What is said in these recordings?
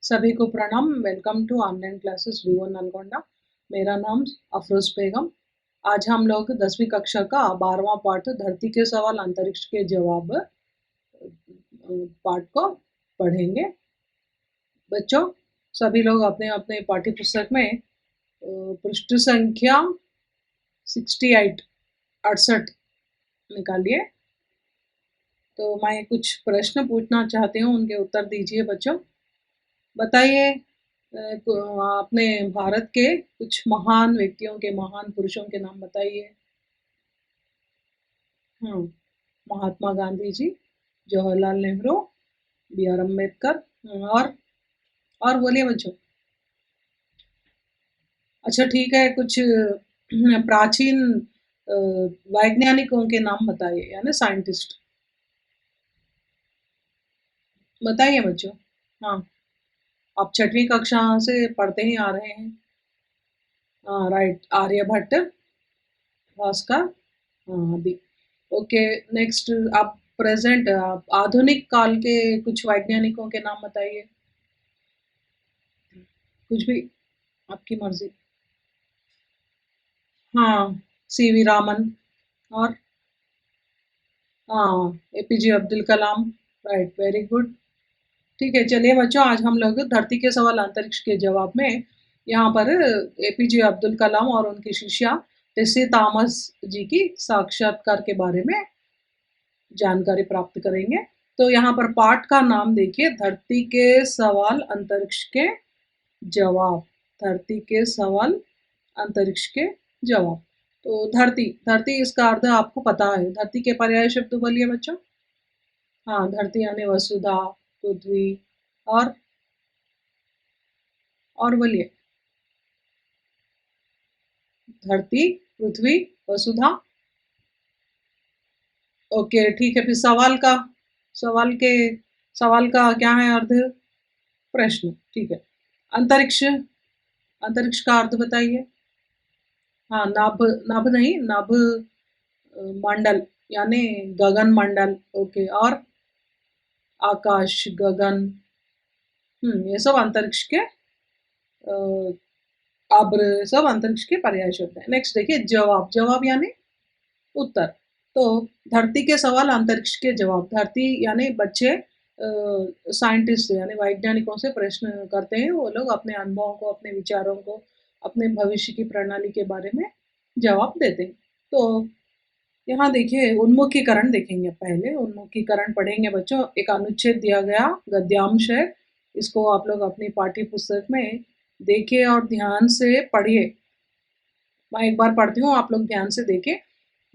सभी को प्रणाम। Welcome to online classes V one Nalgonda. मेरा नाम अफरोज बेगम। आज हम लोग 10वीं कक्षा का 12वां पाठ धरती के सवाल अंतरिक्ष के जवाब पाठ को पढ़ेंगे। बच्चों, सभी लोग अपने अपने पाठ्य पुस्तक में पृष्ठ संख्या 68 निकालिए। तो मैं कुछ प्रश्न पूछना चाहती हूँ, उनके उत्तर दीजिए। बच्चों बताइए, अपने भारत के कुछ महान व्यक्तियों के, महान पुरुषों के नाम बताइए। महात्मा गांधी जी, जवाहरलाल नेहरू, बी आर अम्बेडकर, और बोलिए बच्चों। अच्छा ठीक है, कुछ प्राचीन वैज्ञानिकों के नाम बताइए, यानी साइंटिस्ट बताइए बच्चों। हाँ, आप 6वीं कक्षा से पढ़ते ही आ रहे हैं। हाँ राइट, आर्यभट्ट, भास्कर, हाँ दी। ओके, नेक्स्ट आप प्रेजेंट, आप आधुनिक काल के कुछ वैज्ञानिकों के नाम बताइए, कुछ भी, आपकी मर्जी। हाँ, सीवी रामन, और हाँ, APJ Abdul Kalam. Right, very good. ठीक है, चलिए बच्चों, आज हम लोग धरती के सवाल अंतरिक्ष के जवाब में यहाँ पर एपीजे अब्दुल कलाम और उनकी शिष्या टेसी थॉमस जी की साक्षात्कार के बारे में जानकारी प्राप्त करेंगे। तो यहाँ पर पाठ का नाम देखिए, धरती के सवाल अंतरिक्ष के जवाब। धरती के सवाल अंतरिक्ष के जवाब। तो धरती, धरती इसका अर्थ आपको पता है। धरती के पर्याय शब्द बोलिए बच्चों। हाँ, धरती यानी वसुधा, पृथ्वी, और बोलिए। धरती, पृथ्वी, वसुधा। ओके ठीक है, फिर सवाल के सवाल का क्या है अर्थ? प्रश्न। ठीक है, अंतरिक्ष, अंतरिक्ष का अर्थ बताइए। हाँ, नभ, नभ नहीं, नभ मंडल यानी गगन मंडल। ओके, और आकाश, गगन, ये सब अंतरिक्ष के अब्र, सब अंतरिक्ष के पर्याय शब्द है। नेक्स्ट देखिए, जवाब, जवाब यानी उत्तर। तो धरती के सवाल अंतरिक्ष के जवाब। धरती यानी बच्चे साइंटिस्ट यानी वैज्ञानिकों से प्रश्न करते हैं, वो लोग अपने अनुभवों को, अपने विचारों को, अपने भविष्य की प्रणाली के बारे में जवाब देते हैं। तो यहाँ देखिए, उन्मुखीकरण देखेंगे। पहले उन्मुखीकरण पढ़ेंगे बच्चों। एक अनुच्छेद दिया गया, गद्यांश है, इसको आप लोग अपनी पाठ्य पुस्तक में देखिए और ध्यान से पढ़िए। मैं एक बार पढ़ती हूँ, आप लोग ध्यान से देखिए।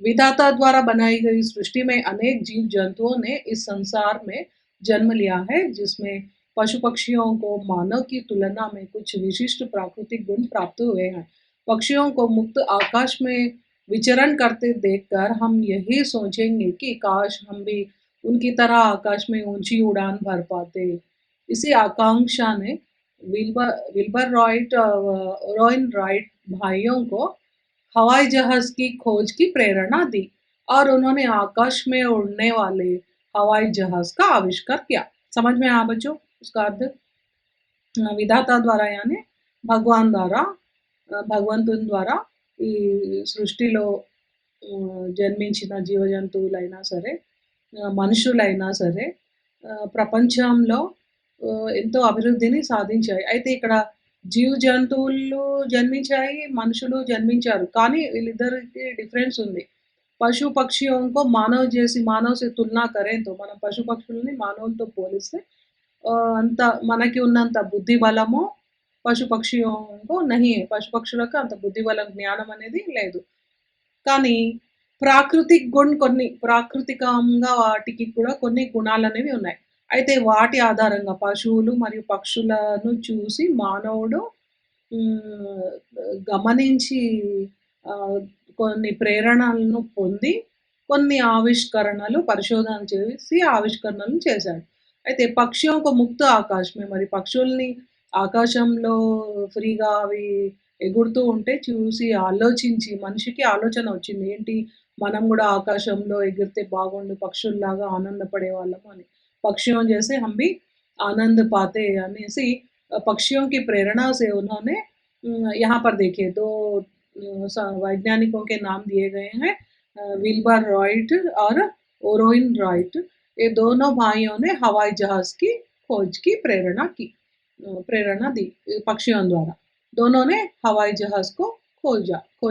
विधाता द्वारा बनाई गई सृष्टि में अनेक जीव जंतुओं ने इस संसार में जन्म लिया है, जिसमें पशु पक्षियों को मानव की तुलना में कुछ विशिष्ट प्राकृतिक गुण प्राप्त हुए हैं। पक्षियों को मुक्त आकाश में विचरण करते देखकर हम यही सोचेंगे कि काश हम भी उनकी तरह आकाश में ऊंची उड़ान भर पाते। इसी आकांक्षा ने विल्बर विल्बर रॉयट रॉइन राइट भाइयों को हवाई जहाज की खोज की प्रेरणा दी, और उन्होंने आकाश में उड़ने वाले हवाई जहाज का आविष्कार किया। समझ में आया बच्चों उसका अर्थ? विधाता द्वारा यानी भगवान द्वारा, భగవంతుని ద్వారా ఈ సృష్టిలో జన్మించిన జీవజంతువులైనా సరే, మనుషులైనా సరే, ప్రపంచంలో ఎంతో అభివృద్ధిని సాధించాయి. అయితే ఇక్కడ జంతువులు జన్మించాయి, మనుషులు జన్మించారు. కానీ వీళ్ళిద్దరికి డిఫరెన్స్ ఉంది. పశు పక్షిयों को మానవ్ से तुलना करें तो మనం పశు పక్షుల్ని మానవులతో పోలిస్తే అంత మనకి ఉన్నంత బుద్ధి బలము పశు పక్షియోంకో నహి హై. పశు పక్షులకు అంత బుద్ధి బలం, జ్ఞానం అనేది లేదు. కానీ ప్రాకృతిక్ గుణ్, కొన్ని ప్రాకృతికంగా వాటికి కూడా కొన్ని గుణాలనేవి ఉన్నాయి. అయితే వాటి ఆధారంగా పశువులు మరియు పక్షులను చూసి మానవుడు హ్మ్, గమనించి ఆహ్, కొన్ని ప్రేరణలను పొంది, కొన్ని ఆవిష్కరణలు, పరిశోధనలు చేసి ఆవిష్కరణలు చేశాడు. అయితే పక్షియోं ముక్త ఆకాశమే, మరి పక్షుల్ని ఆకాశంలో ఫ్రీగా అవి ఎగురుతూ ఉంటే చూసి ఆలోచించి మనిషికి ఆలోచన వచ్చింది. ఏంటి, మనం గూడా ఆకాశంలో ఎగిరితే బాగుండు పక్షుల్లాగా ఆనందపడేవాళ్ళము అని. పక్షియోं जैसे हम भी आनंद पाते అనేసి पक्षियों की प्रेरणा से उन्होंने यहाँ पर देखिए 2 वैज्ञानिकों के नाम दिए गए हैं, विल्बर राइट और ओरोइन राइट। ये दोनों भाइयों ने हवाई जहाज की खोज की प्रेरणा दी पक्षियों द्वारा। दोनों ने हवाई जहाज को खोज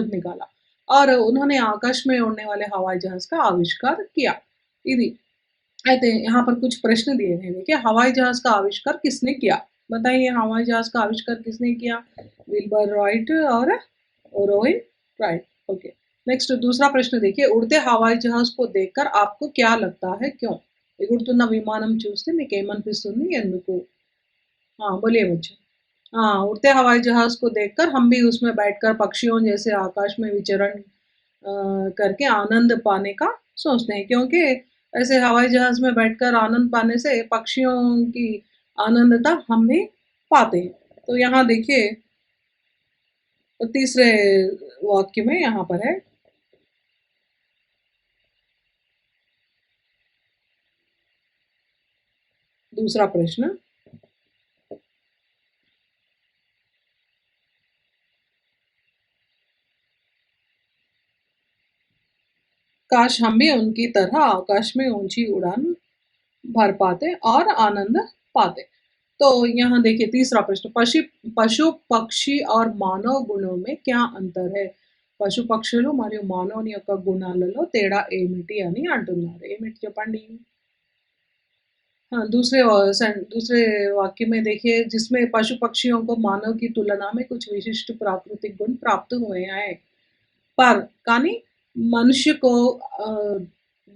निकाला और उन्होंने आकाश में उड़ने वाले हवाई जहाज का आविष्कार किया। ఇది అయితే यहाँ पर कुछ प्रश्न दिए हैं, देखिए हवाई जहाज का आविष्कार किसने किया? बताइए हवाई जहाज का आविष्कार किसने किया? विल्बर राइट और ओरोइन राइट। ओके, नेक्स्ट दूसरा प्रश्न देखिए, उड़ते हवाई जहाज को देखकर आपको क्या लगता है, क्यों? ఎగురుతున్న విమానం చూస్తే మీకేమనిపిస్తుంది, ఎందుకు? हाँ, बोलिए बच्चे। हाँ, उड़ते हवाई जहाज को देखकर हम भी उसमें बैठकर पक्षियों जैसे आकाश में विचरण करके आनंद पाने का सोचते हैं, क्योंकि ऐसे हवाई जहाज में बैठकर आनंद पाने से पक्षियों की आनंदता हम भी पाते हैं। तो यहाँ देखिए तीसरे वाक्य में यहाँ पर है, दूसरा प्रश्न, काश हम भी उनकी तरह आकाश में ऊंची उड़ान भर पाते और आनंद पाते। तो यहाँ देखिए तीसरा प्रश्न, पशु पक्षी और मानव गुणों में क्या अंतर है? పశు పక్షులు మరియు మానవుని యొక్క గుణాలలో తేడా ఏమిటి అని అంటున్నారు, ఏమిటి చెప్పండి? हाँ, दूसरे वाक्य में देखिए, जिसमें पशु पक्षियों को मानव की तुलना में कुछ विशिष्ट प्राकृतिक गुण प्राप्त हुए हैं, पर कानी मनुष्य को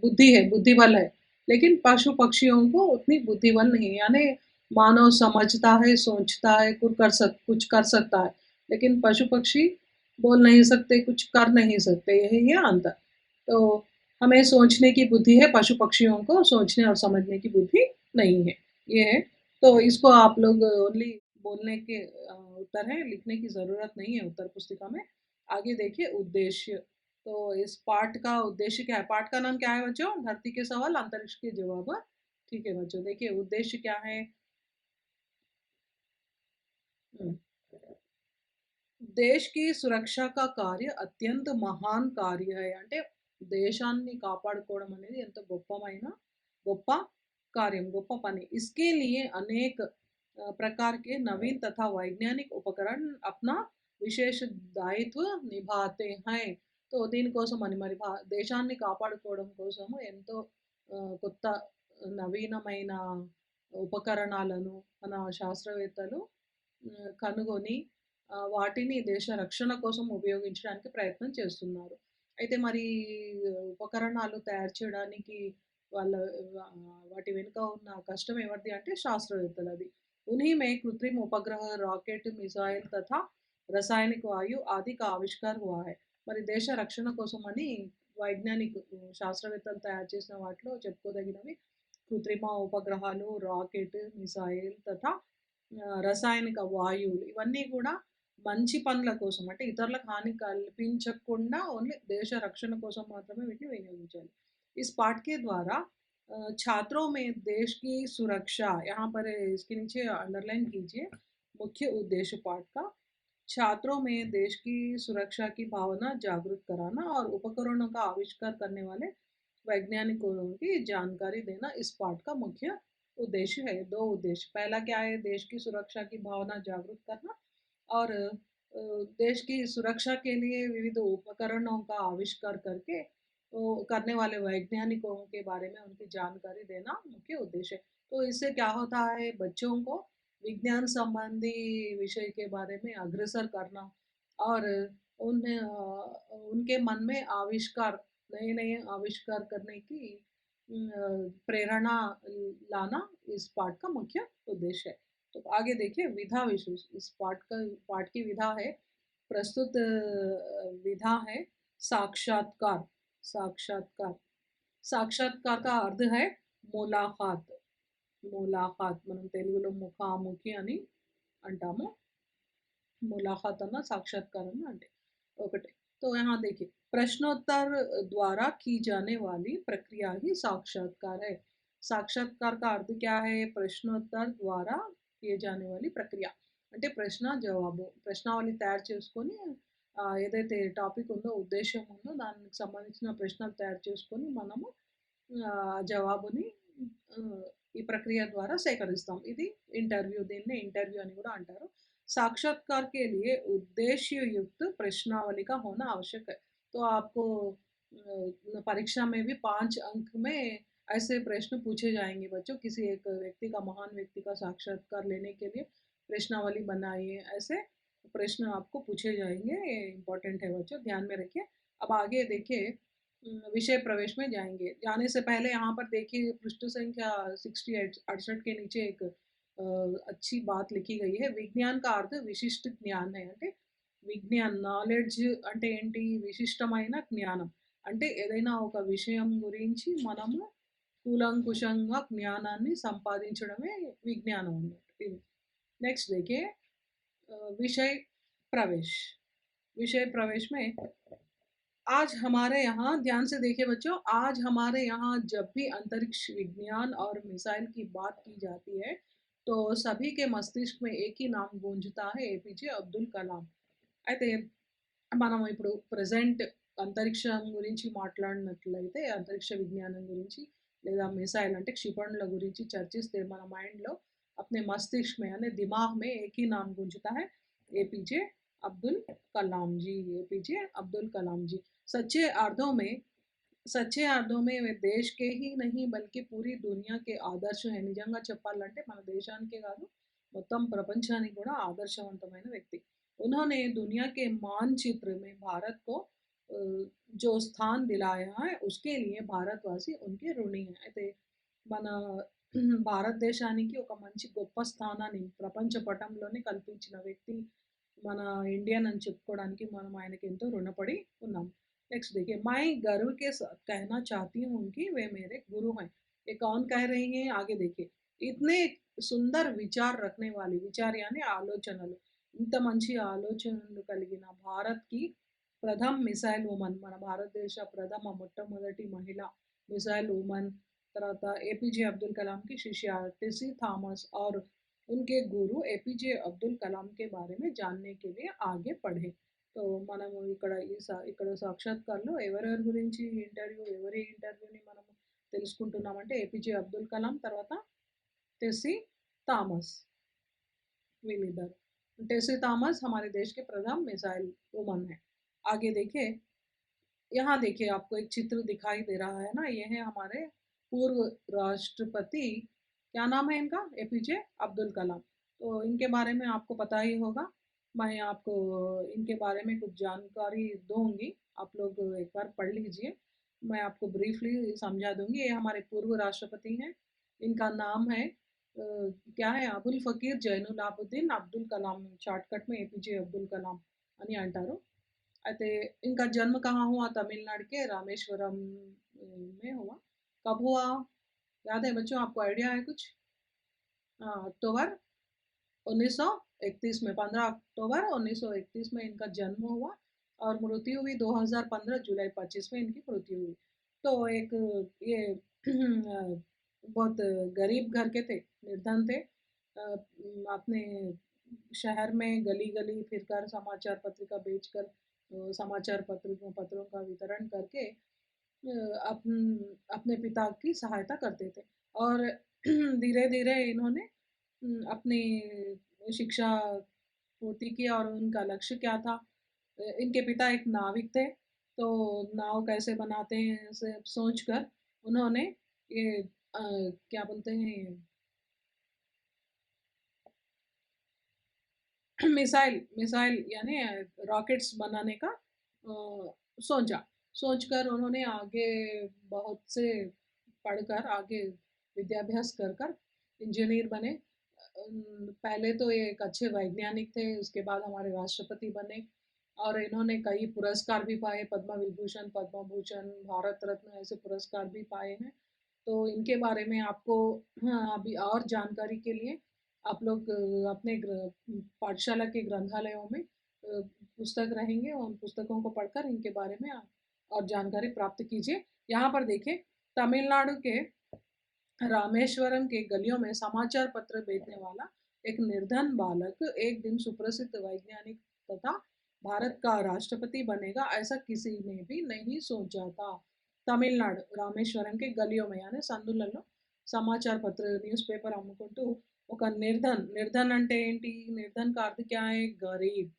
बुद्धि है, बुद्धि बल है, लेकिन पशु पक्षियों को उतनी बुद्धि बल नहीं है। यानी मानव समझता है, सोचता है, कुछ कर सकता है, लेकिन पशु पक्षी बोल नहीं सकते, कुछ कर नहीं सकते, यही है अंतर। तो हमें सोचने की बुद्धि है, पशु पक्षियों को सोचने और समझने की बुद्धि नहीं है, ये है। तो इसको आप लोग ओनली बोलने के उत्तर हैं, लिखने की ज़रूरत नहीं है उत्तर पुस्तिका में। आगे देखिए उद्देश्य। तो इस पाठ का उद्देश्य क्या है? पाठ का नाम क्या है बच्चों? धरती के सवाल, अंतरिक्ष के जवाब। ठीक है बच्चों, देखिए उद्देश्य क्या है? हम्म, देश की సురక్ష का कार्य అత్యంత మహాన్ कार्य है, అంటే దేశాన్ని కాపాడుకోవడం అనేది ఎంత గొప్ప कार्य, గొప్ప పని। इसके लिए अनेक प्रकार के नवीन तथा वैज्ञानिक उपकरण अपना विशेष दायित्व निभाते हैं। तो దీనికోసం అని మరి దేశాన్ని కాపాడుకోవడం కోసము ఎంతో కొత్త నవీనమైన ఉపకరణాలను మన శాస్త్రవేత్తలు కనుగొని వాటిని దేశ రక్షణ కోసం ఉపయోగించడానికి ప్రయత్నం చేస్తున్నారు। అయితే మరి ఉపకరణాలు తయారు చేయడానికి వాళ్ళ వాటి వెనుక ఉన్న కష్టం ఎవరిది అంటే శాస్త్రవేత్తలది। उन्हीं में कृत्रिम उपग्रह, रॉकेट, मिसाइल तथा रासायनिक वायु आदि का आविष्कार हुआ है। మరి దేశ రక్షణ కోసమని వైజ్ఞానిక శాస్త్రవేత్తలు తయారు చేసిన వాటిలో చెప్పుకోదగినవి కృత్రిమ ఉపగ్రహాలు, రాకెట్, మిసైల్ తథా రసాయనిక వాయువులు, ఇవన్నీ కూడా మంచి పనుల కోసం, అంటే ఇతరులకు హాని కల్పించకుండా ఓన్లీ దేశ రక్షణ కోసం మాత్రమే వీటిని వినియోగించాలి। इस पाठ के द्वारा छात्रों में देश की सुरक्षा, यहाँ पर इसके नीचे अंडरलाइन कीजिए, मुख्य उद्देश्य पाठ का छात्रों में देश की सुरक्षा की भावना जागृत कराना और उपकरणों का आविष्कार करने वाले वैज्ञानिकों की जानकारी देना इस पाठ का मुख्य उद्देश्य है। दो उद्देश्य, पहला क्या है? देश की सुरक्षा की भावना जागृत करना और देश की सुरक्षा के लिए विविध उपकरणों का आविष्कार करके करने वाले वैज्ञानिकों के बारे में उनकी जानकारी देना मुख्य उद्देश्य है। तो इससे क्या होता है, बच्चों को विज्ञान संबंधी विषय के बारे में अग्रसर करना और उनके मन में नए नए आविष्कार करने की प्रेरणा लाना इस पाठ का मुख्य उद्देश्य है। तो आगे देखिए विधा विशेष, इस पाठ की विधा है, प्रस्तुत विधा है साक्षात्कार। साक्षात्कार साक्षात्कार का अर्थ है मुलाकात। ములాఖాత్ మనం తెలుగులో ముఖాముఖి అని అంటాము, मुलाकात అన్న సాక్షాత్కారం అంటే ఒకటే। तो यहाँ देखिए प्रश्नोत्तर द्वारा की जाने वाली प्रक्रिया ही साक्षात्कार है। साक्षात्कार का अर्थ क्या है? प्रश्नोत्तर द्वारा किए जाने वाली ప్రక్రియ. అంటే ప్రశ్న, జవాబు. ప్రశ్నావళి తయారు చేసుకొని ఏదైతే టాపిక్ ఉందో, ఉద్దేశ్యం ఉందో దానికి సంబంధించిన ప్రశ్నలు తయారు చేసుకొని మనము జవాబుని ఈ ప్రక్రియ ద్వారా సేకరిస్తాం. ఇది ఇంటర్వ్యూ. దీన్నే ఇంటర్వ్యూ అని కూడా అంటారు. साक्षात्कार के लिए उद्देश्य युक्त प्रश्नावली का होना आवश्यक है. तो आपको परीक्षा में भी 5 अंक में ऐसे प्रश्न पूछे जाएंगे बच्चों. किसी एक व्यक्ति का, महान व्यक्ति का साक्षात्कार लेने के लिए प्रश्नावली बनाइए, ऐसे प्रश्न आपको पूछे जाएंगे. ये इम्पोर्टेंट है बच्चों, ध्यान में रखिए. अब आगे देखिए, विषय प्रवेश में जाएंगे. जाने से पहले यहाँ पर देखिए पृष्ठ संख्या 68 के नीचे एक अच्छी बात लिखी गई है. విజ్ఞాన్ का अर्थ విశిష్ట జ్ఞాన్ है. అంటే విజ్ఞాన్, నాలెడ్జ్ అంటే ఏంటి? విశిష్టమైన జ్ఞానం. అంటే ఏదైనా ఒక విషయం గురించి మనము కూలంకుషంగా జ్ఞానాన్ని సంపాదించడమే విజ్ఞానం అన్నట్టు. ఇది नेक्स्ट देखिए, विषय प्रवेश. विषय प्रवेश में आज हमारे यहाँ, ध्यान से देखिए बच्चों, आज हमारे यहाँ जब भी अंतरिक्ष विज्ञान और मिसाइल की बात की जाती है तो सभी के मस्तिष्क में एक ही नाम गूंजता है, एपीजे अब्दुल कलाम. అయితే మనం ఇప్పుడు ప్రెజెంట్ అంతరిక్షం గురించి మాట్లాడినట్లయితే, అంతరిక్ష విజ్ఞానం గురించి లేదా మిసైల్ అంటే క్షిపణుల గురించి చర్చిస్తే మన మైండ్లో अपने मस्तिष्क में यानी दिमाग में एक ही नाम गूंजता है, एपीजे अब्दुल कलाम जी. एपीजे अब्दुल कलाम जी సచ్చే అర్థమే దేశ్ కే హీ నహీ బల్కి పూరీ దునియా కే ఆదర్శ హై. నిజంగా చెప్పాలంటే మన దేశానికే కాదు, మొత్తం ప్రపంచానికి కూడా ఆదర్శవంతమైన వ్యక్తి. उन्होंने दुनिया के मानचित्र में भारत को जो स्थान दिलाया है, उसके लिए भारतवासी उनके ऋणी हैं. అయితే మన భారతదేశానికి ఒక మంచి గొప్ప స్థానాన్ని ప్రపంచ పటంలోనే కల్పించిన వ్యక్తి మన ఇండియన్ అని చెప్పుకోవడానికి మనం ఆయనకి ఎంతో రుణపడి ఉన్నాం. नेक्स्ट देखिए, मैं गर्व के साथ कहना चाहती हूँ कि वे मेरे गुरु हैं. ये कौन कह रही हैं? आगे देखिए. इतने सुंदर विचार रखने वाली, विचार यानी ఆలోచనలు, ఇంత మంచి ఆలోచనలు కలిగిన భారత్కి ప్రథమ మిసైల్ ఉమన్, మన భారతదేశ ప్రథమ మొట్టమొదటి మహిళ మిసైల్ ఉమన్, తర్వాత ఏపీజే అబ్దుల్ कलाम की शिष्या टेसी थॉमस और उनके गुरु एपीजे अब्दुल कलाम के बारे में जानने के लिए आगे बढ़े. సో మనము ఇక్కడ సాక్షాత్కారంలో ఎవరెవరి గురించి ఎవరి ఇంటర్వ్యూని మనము తెలుసుకుంటున్నామంటే ఏపీజే అబ్దుల్ కలాం, తర్వాత टेसी थॉमस. वीलिदर टेसी थॉमस हमारे देश के प्रथम मिसाइल वुमन है. आगे देखिए, यहाँ देखिए आपको एक चित्र दिखाई दे रहा है ना, ये है हमारे पूर्व राष्ट्रपति. क्या नाम है इनका? एपीजे अब्दुल कलाम. तो इनके बारे में आपको पता ही होगा. मैं आपको इनके बारे में कुछ जानकारी दूंगी, आप लोग एक बार पढ़ लीजिए. मैं आपको ब्रीफली समझा दूंगी. ये हमारे पूर्व राष्ट्रपति हैं. इनका नाम है क्या है? अबुल फकीर जैनुलाबुद्दीन अब्दुल कलाम. शॉर्टकट में एपीजे अब्दुल कलाम అని అంటారు. అయితే इनका जन्म कहाँ हुआ? तमिलनाडु के रामेश्वरम में हुआ. कब हुआ? याद है बच्चों? आपको आइडिया है कुछ? अक्टूबर 1931 में, 15 अक्टूबर 1931 में इनका जन्म हुआ और मृत्यु हुई 2015 जुलाई 25 में इनकी मृत्यु हुई. तो एक ये बहुत गरीब घर के थे, निर्धन थे. अपने शहर में गली गली फिरकर समाचार पत्रिका बेचकर समाचार पत्रों का वितरण करके अपने पिता की सहायता करते थे. और धीरे धीरे इन्होंने अपनी शिक्षा पूर्ति की. और उनका लक्ष्य क्या था? इनके पिता एक नाविक थे, तो नाव कैसे बनाते हैं इसे सोचकर उन्होंने ये क्या बोलते हैं, मिसाइल यानी रॉकेट्स बनाने का सोचकर उन्होंने आगे बहुत से पढ़कर, आगे विद्याभ्यास कर इंजीनियर बने. पहले तो ये एक अच्छे वैज्ञानिक थे, उसके बाद हमारे राष्ट्रपति बने और इन्होंने कई पुरस्कार भी पाए, पद्म विभूषण, पद्म भूषण, भारत रत्न ऐसे पुरस्कार भी पाए हैं. तो इनके बारे में आपको अभी और जानकारी के लिए आप लोग अपने पाठशाला के ग्रंथालयों में पुस्तक रहेंगे, उन पुस्तकों को पढ़कर इनके बारे में और जानकारी प्राप्त कीजिए. यहाँ पर देखिए, तमिलनाडु के रामेश्वरम के गलियों में समाचार पत्र बेचने वाला एक निर्धन बालक एक दिन सुप्रसिद्ध वैज्ञानिक तथा भारत का राष्ट्रपति बनेगा, ऐसा किसी ने भी नहीं सोचा था। తమిళనాడు రామేశ్వరం के गलियों में यानी సందులలో సమాచార పత్ర న్యూస్ పేపర్ అమ్ముకుంటూ ఒక నిర్ధన్ అంటే ఏంటి? నిర్ధన్ का अर्थ क्या है? गरीब।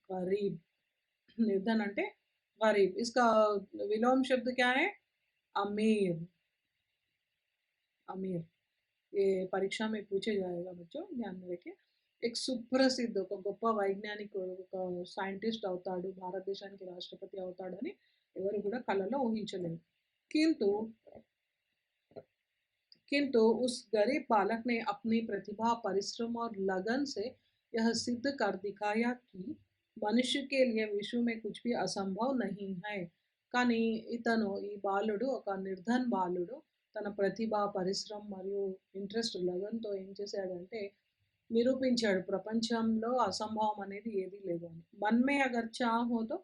गरीब निर्धन అంటే गरीब। इसका विलोम शब्द क्या है? अमीर। अमीर ये परीक्षा में पूछे जाएगा बच्चों, ध्यान में रखिए। एक సుప్రసిద్ధ ఒక గొప్ప వైజ్ఞానికుడు, ఒక సైంటిస్ట్ అవుతాడు, భారతదేశానికి రాష్ట్రపతి అవుతాడని ఎవరు కూడా కలలో ఊహించలేదు। किंतु किंतु उस गरीब बालक ने अपनी प्रतिभा, परिश्रम और लगन से यह सिद्ध कर दिखाया कि मनुष्य के लिए विश्व में कुछ भी असंभव नहीं है। కానీ ఇతను ఈ బాలుడు ఒక నిర్ధన్ బాలుడు తన ప్రతిభ, పరిశ్రమ మరియు ఇంట్రెస్ట్ లగన్‌తో ఏం చేశాడంటే నిరూపించాడు ప్రపంచంలో అసంభవం అనేది ఏదీ లేదు అని। मन में अगर चाह हो तो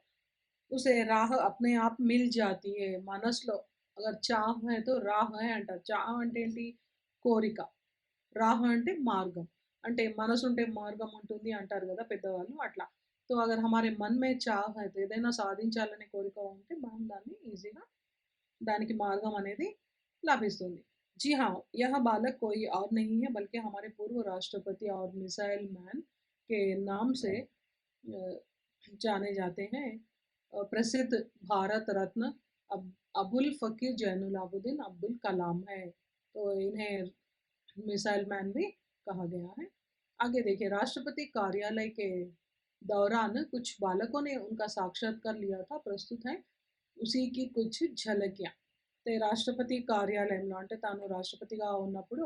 उसे राह अपने आप मिल जाती है। మనసులో अगर चाह है तो राह है అంటారు। చాహ్ అంటే ఏంటి? కోరిక. రాహ అంటే మార్గం। అంటే మనసుంటే మార్గం ఉంటుంది అంటారు గదా పెద్దవాళ్ళు అట్లా। तो अगर हमारे मन में चाह है तो ఏదైనా సాధించాలనే కోరిక ఉంటే మనం దాన్ని ఈజీగా దానికి మార్గం అనేది లభిస్తుంది। जी हाँ, यह बालक कोई और नहीं है बल्कि हमारे पूर्व राष्ट्रपति और मिसाइल मैन के नाम से जाने जाते हैं। प्रसिद्ध भारत रत्न अबुल फ़कीर ज़ैनुलाब्दीन अब्दुल कलाम है। तो इन्हें मिसाइल मैन भी कहा गया है। आगे देखिए, राष्ट्रपति कार्यालय के दौरान कुछ बालकों ने उनका साक्षात्कार लिया था, प्रस्तुत है उसी की कुछ झलकियाँ। ते राष्ट्रपति కార్యాలయంలో అంటే తాను రాష్ట్రపతిగా ఉన్నప్పుడు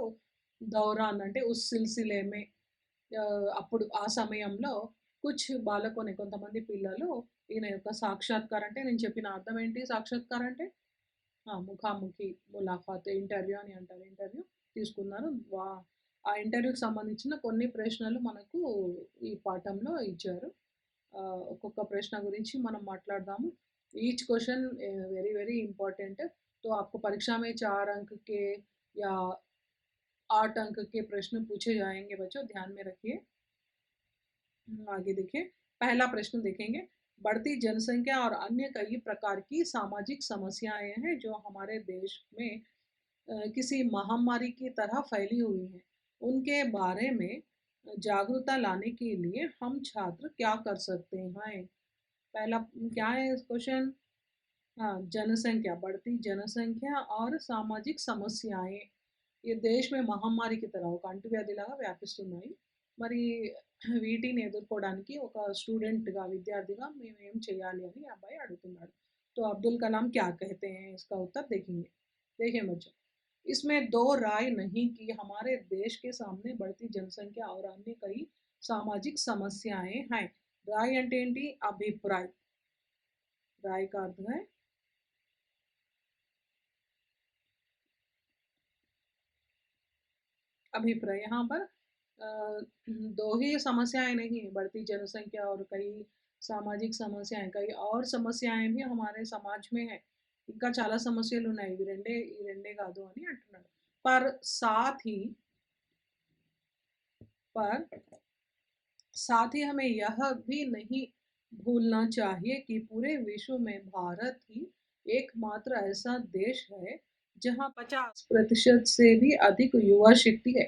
దౌరాన్ అంటే ఉస్ సిల్సిలే మే అప్పుడు ఆ సమయంలో కుచ్ బాలకోనే కొంతమంది పిల్లలు ఈయన యొక్క సాక్షాత్కారం అంటే నేను చెప్పిన అర్థం ఏంటి? సాక్షాత్కారం అంటే ముఖాముఖి, ములాఖాత్, ఇంటర్వ్యూ అని అంటారు। ఇంటర్వ్యూ తీసుకున్నారు। ఆ ఇంటర్వ్యూకి సంబంధించిన కొన్ని ప్రశ్నలు మనకు ఈ పాఠంలో ఇచ్చారు। ఒక్కొక్క ప్రశ్న గురించి మనం మాట్లాడదాము। Each question very very important है। तो आपको परीक्षा में 4 अंक के या 8 अंक के प्रश्न पूछे जाएंगे बच्चों, ध्यान में रखिए। आगे देखिए, पहला प्रश्न देखेंगे। बढ़ती जनसंख्या और अन्य कई प्रकार की सामाजिक समस्याएं हैं जो हमारे देश में किसी महामारी की तरह फैली हुई हैं। उनके बारे में जागरूकता लाने के लिए हम छात्र क्या कर सकते हैं? पहला क्या है क्वेश्चन? हाँ, जनसंख्या, बढ़ती जनसंख्या और సామాజిక సమస్యయే ఈ దేశమే మహమ్మారికి తర ఒక అంటువ్యాధిలాగా వ్యాపిస్తున్నాయి। మరి వీటిని ఎదుర్కోవడానికి ఒక స్టూడెంట్‌గా, విద్యార్థిగా మేము ఏం చేయాలి అని ఆ అబ్బాయి అడుగుతున్నాడు। तो अब्दुल कलाम क्या कहते हैं? इसका उत्तर देखेंगे। देखिए बच्चों, इसमें दो राय नहीं कि हमारे देश के सामने बढ़ती जनसंख्या और अन्य कई सामाजिक समस्याएं हैं। राय అంటే ఏంటి? అభిప్రాయం। राय का अर्थ है अभिप्राय। यहाँ पर दो ही समस्याएं नहीं है, बढ़ती जनसंख्या और कई सामाजिक समस्याएं, कई और समस्याएं भी हमारे समाज में है। ఇంకా చాలా సమస్యలు ఉన్నాయి, ఇవి రెండే కాదు అని అంటున్నాడు। पर साथ ही पर साथ ही हमें यह भी नहीं भूलना चाहिए कि पूरे विश्व में भारत ही एकमात्र ऐसा देश है जहाँ 50% से भी अधिक युवा శక్తి है।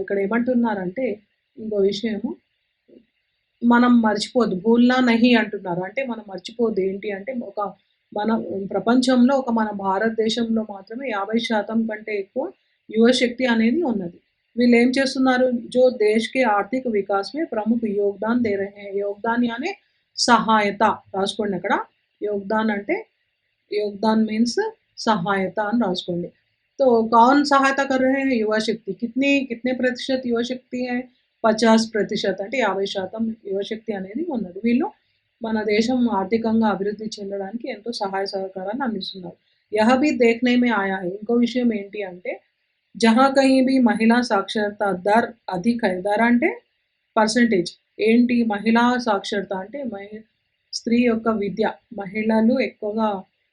ఇక్కడ ఏమంటున్నారంటే ఇంకో విషయము మనం మర్చిపోద్దు, భూల్నా నహి అంటున్నారు। అంటే మనం మర్చిపోద్దు ఏంటి అంటే మన ప్రపంచంలో మన భారతదేశంలో మాత్రమే 50% కంటే ఎక్కువ యువశక్తి అనేది ఉన్నది। వీళ్ళు ఏం చేస్తున్నారు? जो देश के आर्थिक विकास में प्रमुख योगदान दे रहे हैं। योगदान यानी సహాయత రాసుకోండి అక్కడ। योगदान అంటే योगदान मीन्स सहायता అని రాసుకోండి। तो कौन सहायता कर रहे हैं? युवा शक्ति। कितने प्रतिशत युवा शक्ति है? 50% అంటే 50% యువశక్తి అనేది ఉన్నది। వీళ్ళు మన దేశం ఆర్థికంగా అభివృద్ధి చెందడానికి ఎంతో సహాయ సహకారాన్ని అందిస్తున్నారు। यह भी देखने में आया है, ఇంకో విషయం ఏంటి అంటే जहाँ कहीं भी महिला साक्षरता दर अधिक है। दर అంటే పర్సెంటేజ్। ఏంటి? మహిళా సాక్షరత అంటే స్త్రీ యొక్క విద్య, మహిళలు ఎక్కువగా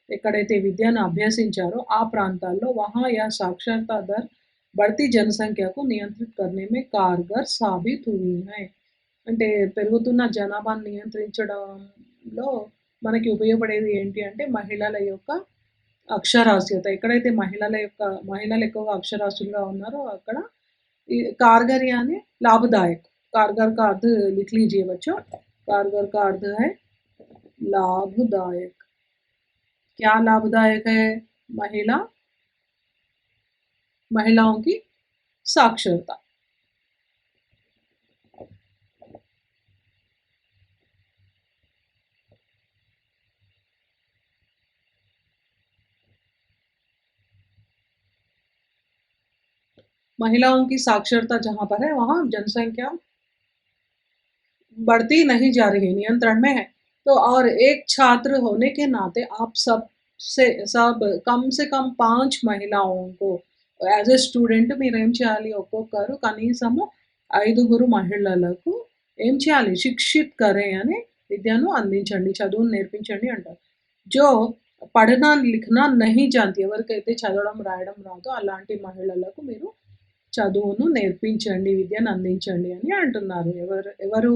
ఎక్కడైతే విద్యను అభ్యసించారో ఆ ప్రాంతాల్లో వహా యహ్ సాక్షరతా దర్ बढ़ती जनसंख्యకు నియంత్రిత करने में कारगर साबित हुई है. అంటే పెరుగుతున్న జనాభాను నియంత్రించడంలో మనకి ఉపయోగపడేది ఏంటి అంటే మహిళల యొక్క అక్షరాస్యత. ఎక్కడైతే మహిళలు ఎక్కువగా అక్షరాస్యులుగా ఉన్నారో అక్కడ ఈ कारगर यानी लाभदायक. कारगर का अर्थ लिख लीजिए बच्चों. कारगर का अर्थ है लाभदायक. क्या लाभदायक है? महिला महिलाओं की साक्षरता. महिलाओं की साक्षरता जहाँ पर है वहाँ जनसंख्या बढ़ती नहीं जा रही है, नियंत्रण में है. तो और एक छात्र होने के नाते आप सब कम से कम 5 महिलाओं को యాజ్ ఎ స్టూడెంట్ మీరేం చేయాలి? ఒక్కొక్కరు కనీసము 5 మహిళలకు ఏం చేయాలి? శిక్షిత్ కరే అని విద్యను అందించండి, చదువును నేర్పించండి అంటారు. జో పढ़ना लिखना नहीं जानती, ఎవరికైతే చదవడం రాయడం రాదో అలాంటి మహిళలకు మీరు చదువును నేర్పించండి, విద్యను అందించండి అని అంటున్నారు. ఎవరు?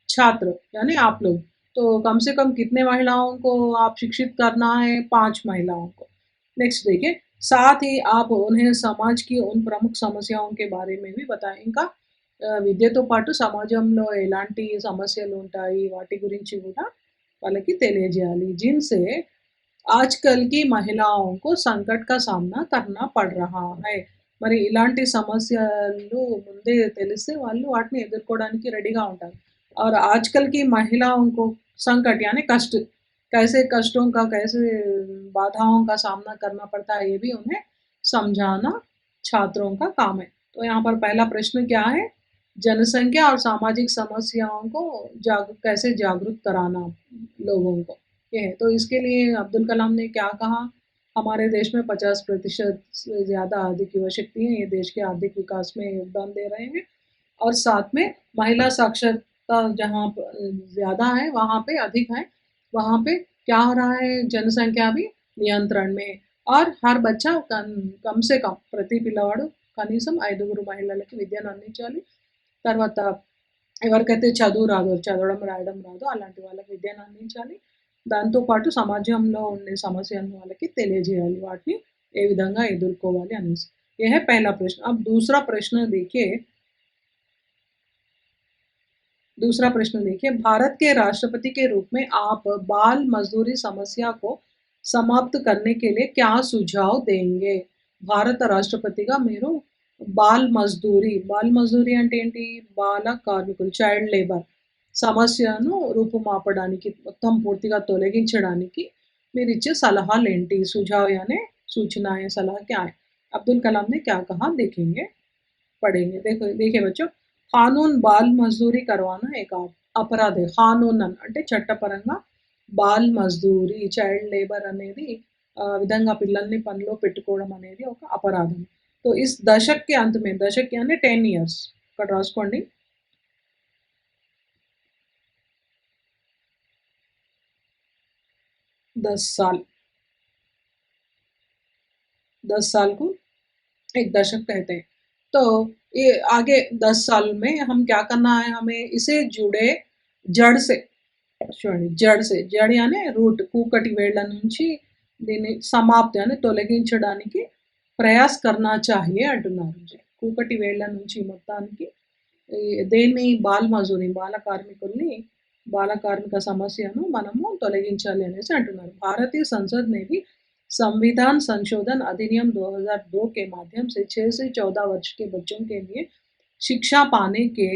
छात्र यानी आप लोग. तो कम से कम कितने महिलाओं को आप शिक्षित करना है? 5 महिलाओं को. नेक्स्ट देखिए, साथ ही आप उन्हें समाज की उन प्रमुख సమస్యల के बारे में भी बताएं. ఇంకా విద్యతో పాటు సమాజంలో ఎలాంటి సమస్యలు ఉంటాయి వాటి గురించి కూడా వాళ్ళకి తెలియజేయాలి. जिनसे आजकल की महिलाओं को संकट का सामना करना पड़ रहा है. మరి ఇలాంటి సమస్యలు ముందే తెలిస్తే వాళ్ళు వాటిని ఎదుర్కోవడానికి రెడీగా ఉంటారు. और आजकल की महिलाओं को संकट यानी कष्ट, कैसे कष्टों का, कैसे बाधाओं का सामना करना पड़ता है, ये भी उन्हें समझाना छात्रों का काम है. तो यहाँ पर पहला प्रश्न क्या है? जनसंख्या और सामाजिक समस्याओं को कैसे जागरूक कराना लोगों को, ये है. तो इसके लिए अब्दुल कलाम ने क्या कहा? हमारे देश में 50% से ज़्यादा अधिक युवा शक्ति हैं, ये देश के आर्थिक विकास में योगदान दे रहे हैं. और साथ में महिला साक्षरता जहाँ ज़्यादा है वहाँ पे अधिक है, वहाँ पे क्या हो रहा है? जनसंख्या भी नियंत्रण में है. और हर बच्चा कम से कम ప్రతి పిల్లవాడు కనీసం 5 మహిళలకి విద్యను అందించాలి. తర్వాత ఎవరికైతే చదవడం రాయడం రాదో అలాంటి వాళ్ళకి విద్యను అందించాలి. దాంతో పాటు సమాజంలో ఉండే సమస్యలను వాళ్ళకి తెలియజేయాలి, వాటిని ఏ విధంగా ఎదుర్కోవాలి అనేసి. यह है पहला प्रश्न. अब दूसरा प्रश्न देखिए, भारत के राष्ट्रपति के रूप में आप बाल मजदूरी समस्या को समाप्त करने के लिए क्या सुझाव देंगे? భారత రాష్ట్రపతిగా మీరు బాల్ మజ్దూరీ అంటే ఏంటి? బాల కార్మికులు, చైల్డ్ లేబర్ సమస్యను రూపుమాపడానికి, మొత్తం పూర్తిగా తొలగించడానికి మీరు ఇచ్చే సలహాలేంటి? సుझाव यानी सूचनाएं, सलाह क्या है? अब्दुल कलाम ने क्या कहा देखेंगे, पढ़ेंगे. देखिए बच्चों, కానూన్ బాల్ మజ్దూరీ करवाना एक अपराध है. కానూనన్ అంటే చట్టపరంగా బాల్ మజ్దూరీ, చైల్డ్ లేబర్ అనేది విధంగా పిల్లల్ని పనిలో పెట్టుకోవడం అనేది ఒక అపరాధం. तो इस दशक के अंत में, दशक यानी 10 years, ఇక్కడ రాసుకోండి. 10 साल को एक दशक कहते हैं. तो ये आगे 10 साल में हम क्या करना है? हमें इसे जुड़े जड़ से, చూడండి, జడ్ యానే రూట్, కూకటి వేళ్ల నుంచి దీన్ని సమాప్తి అని తొలగించడానికి ప్రయాస్ కర్నా చాహియే అంటున్నారు. కూకటి వేళ్ల నుంచి మొత్తానికి దేన్ని? బాల్ మజూరీ, బాల కార్మిక సమస్యను మనము తొలగించాలి అనేసి అంటున్నారు. భారతీయ సంసద్ ने भी संविधान संशोधन अधिनियम 2002 के माध्यम से 6 से 14 वर्ष के बच्चों के लिए शिक्षा पाने के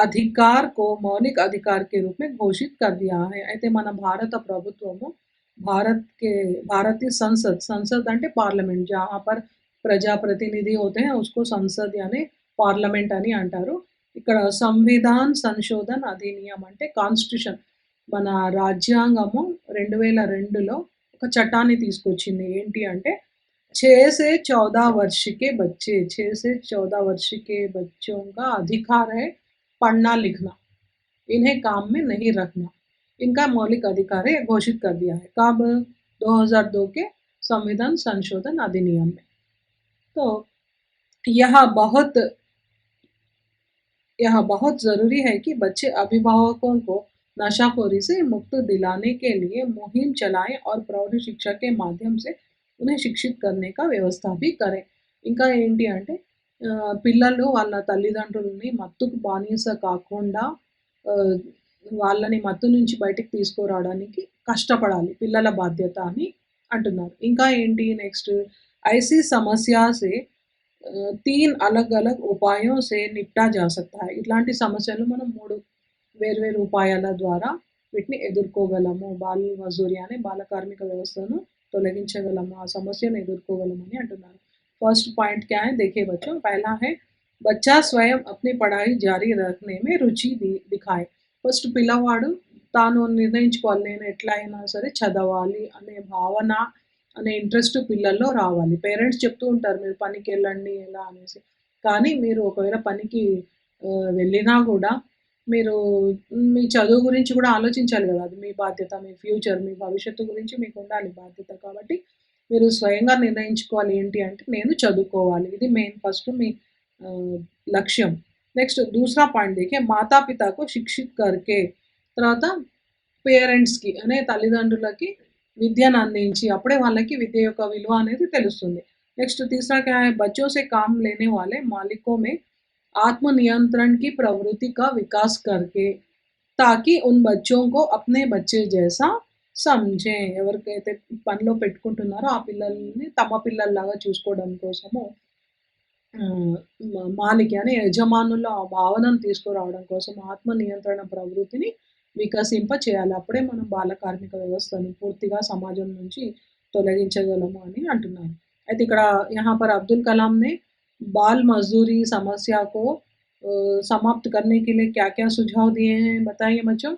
अधिकार को मौलिक अधिकार के रूप में घोषित कर दिया है. అయితే మన భారత ప్రభుత్వము भारतीय संसद అంటే पार्लियामेंट, जहाँ पर ప్రజాప్రతినిధి होते हैं उसको संसद यानी पार्लियामेंट అని అంటారు. ఇక్కడ సంవిధాన్ సంశోధన్ అధినియం అంటే కాన్స్టిట్యూషన్, మన రాజ్యాంగము 2002లో ఒక చట్టాన్ని తీసుకొచ్చింది. ఏంటి అంటే 6 से 14 वर्ष के बच्चे, 6 से 14 वर्ष के बच्चों का अधिकार है पढ़ना लिखना, इन्हें काम में नहीं रखना, इनका मौलिक अधिकार है घोषित कर दिया है. कब? 2002 के संविधान संशोधन अधिनियम में. तो यह बहुत यह बहुत ज़रूरी है कि बच्चे अभिभावकों को नशाखोरी से मुक्त दिलाने के लिए मुहिम चलाएं और प्रौढ़ शिक्षा के माध्यम से उन्हें शिक्षित करने का व्यवस्था भी करें. ఇంకా ఏంటి అంటే పిల్లలు వాళ్ళ తల్లిదండ్రులని మత్తుకు బానిస కాకుండా ఆహ్, వాళ్ళని మత్తు నుంచి బయటికి తీసుకురావడానికి కష్టపడాలి. పిల్లల బాధ్యత అని అంటున్నారు. ఇంకా ఏంటి నెక్స్ట్ ఐసీ సమస్య సే 3 अलग-अलग उपायों से निपटा जा सकता है. ఇట్లాంటి సమస్యలు మనం 3 వేర్వేరు ఉపాయాల ద్వారా వీటిని ఎదుర్కోగలము. బాల్ మజూరి అనే బాల కార్మిక వ్యవస్థను తొలగించగలము. ఆ సమస్యను ఎదుర్కోగలమని అంటున్నారు. फर्स्ट पॉइंट क्या है देखिए बच्चों, पहला है बच्चा स्वयं अपनी पढ़ाई जारी रखने में रुचि दिखाए. ఫస్ట్ పిల్లవాడు తాను నిర్ణయించుకోవాలి నేను ఎట్లా అయినా సరే చదవాలి అనే భావన అనే ఇంట్రెస్ట్ పిల్లల్లో రావాలి. పేరెంట్స్ చెప్తూ ఉంటారు మీరు పనికెళ్ళండి ఎలా అనేసి. కానీ మీరు ఒకవేళ పనికి వెళ్ళినా గూడా మీరు మీ చదువు గురించి గూడా ఆలోచించాలి గదా! అది మీ బాధ్యత. మీ ఫ్యూచర్, మీ భవిష్యత్తు గురించి మీకుండాలి బాధ్యత. కాబట్టి మీరు స్వయంగా నిర్ణయించుకోవాలి ఏంటి అంటే నేను చదువుకోవాలి. ఇది మెయిన్ ఫస్ట్ మీ ఆహ్, లక్ష్యం. నెక్స్ట్ दूसरा पॉइंट देखिए माता-पिता को शिक्षित करके తర్వాత పేరెంట్స్‌కి అనే తల్లిదండ్రులకి విద్యను అందించి అప్పుడే వాళ్ళకి విద్య యొక్క విలువ అనేది తెలుస్తుంది. నెక్స్ట్ तीसरा क्या है बच्चों से काम लेने वाले मालिकों में आत्मनियंत्रण की प्रवृत्ति का विकास करके ताकि उन बच्चों को अपने बच्चे जैसा समझें. ఎవరికైతే పనిలో పెట్టుకుంటున్నారో ఆ పిల్లల్ని తమ పిల్లల్లాగా చూసుకోవడం కోసము మాలికి అని యజమానుల ఆ భావనను తీసుకురావడం కోసం ఆత్మ నియంత్రణ ప్రవృత్తిని వికసింప చేయాలి. అప్పుడే మనం బాల కార్మిక వ్యవస్థను పూర్తిగా సమాజం నుంచి తొలగించగలము అని అంటున్నారు. అయితే ఇక్కడ यहाँ पर अब्दुल कलाम ने बाल मज़दूरी समस्या को समाप्त करने के लिए क्या-क्या सुझाव दिए हैं बताइए बच्चों?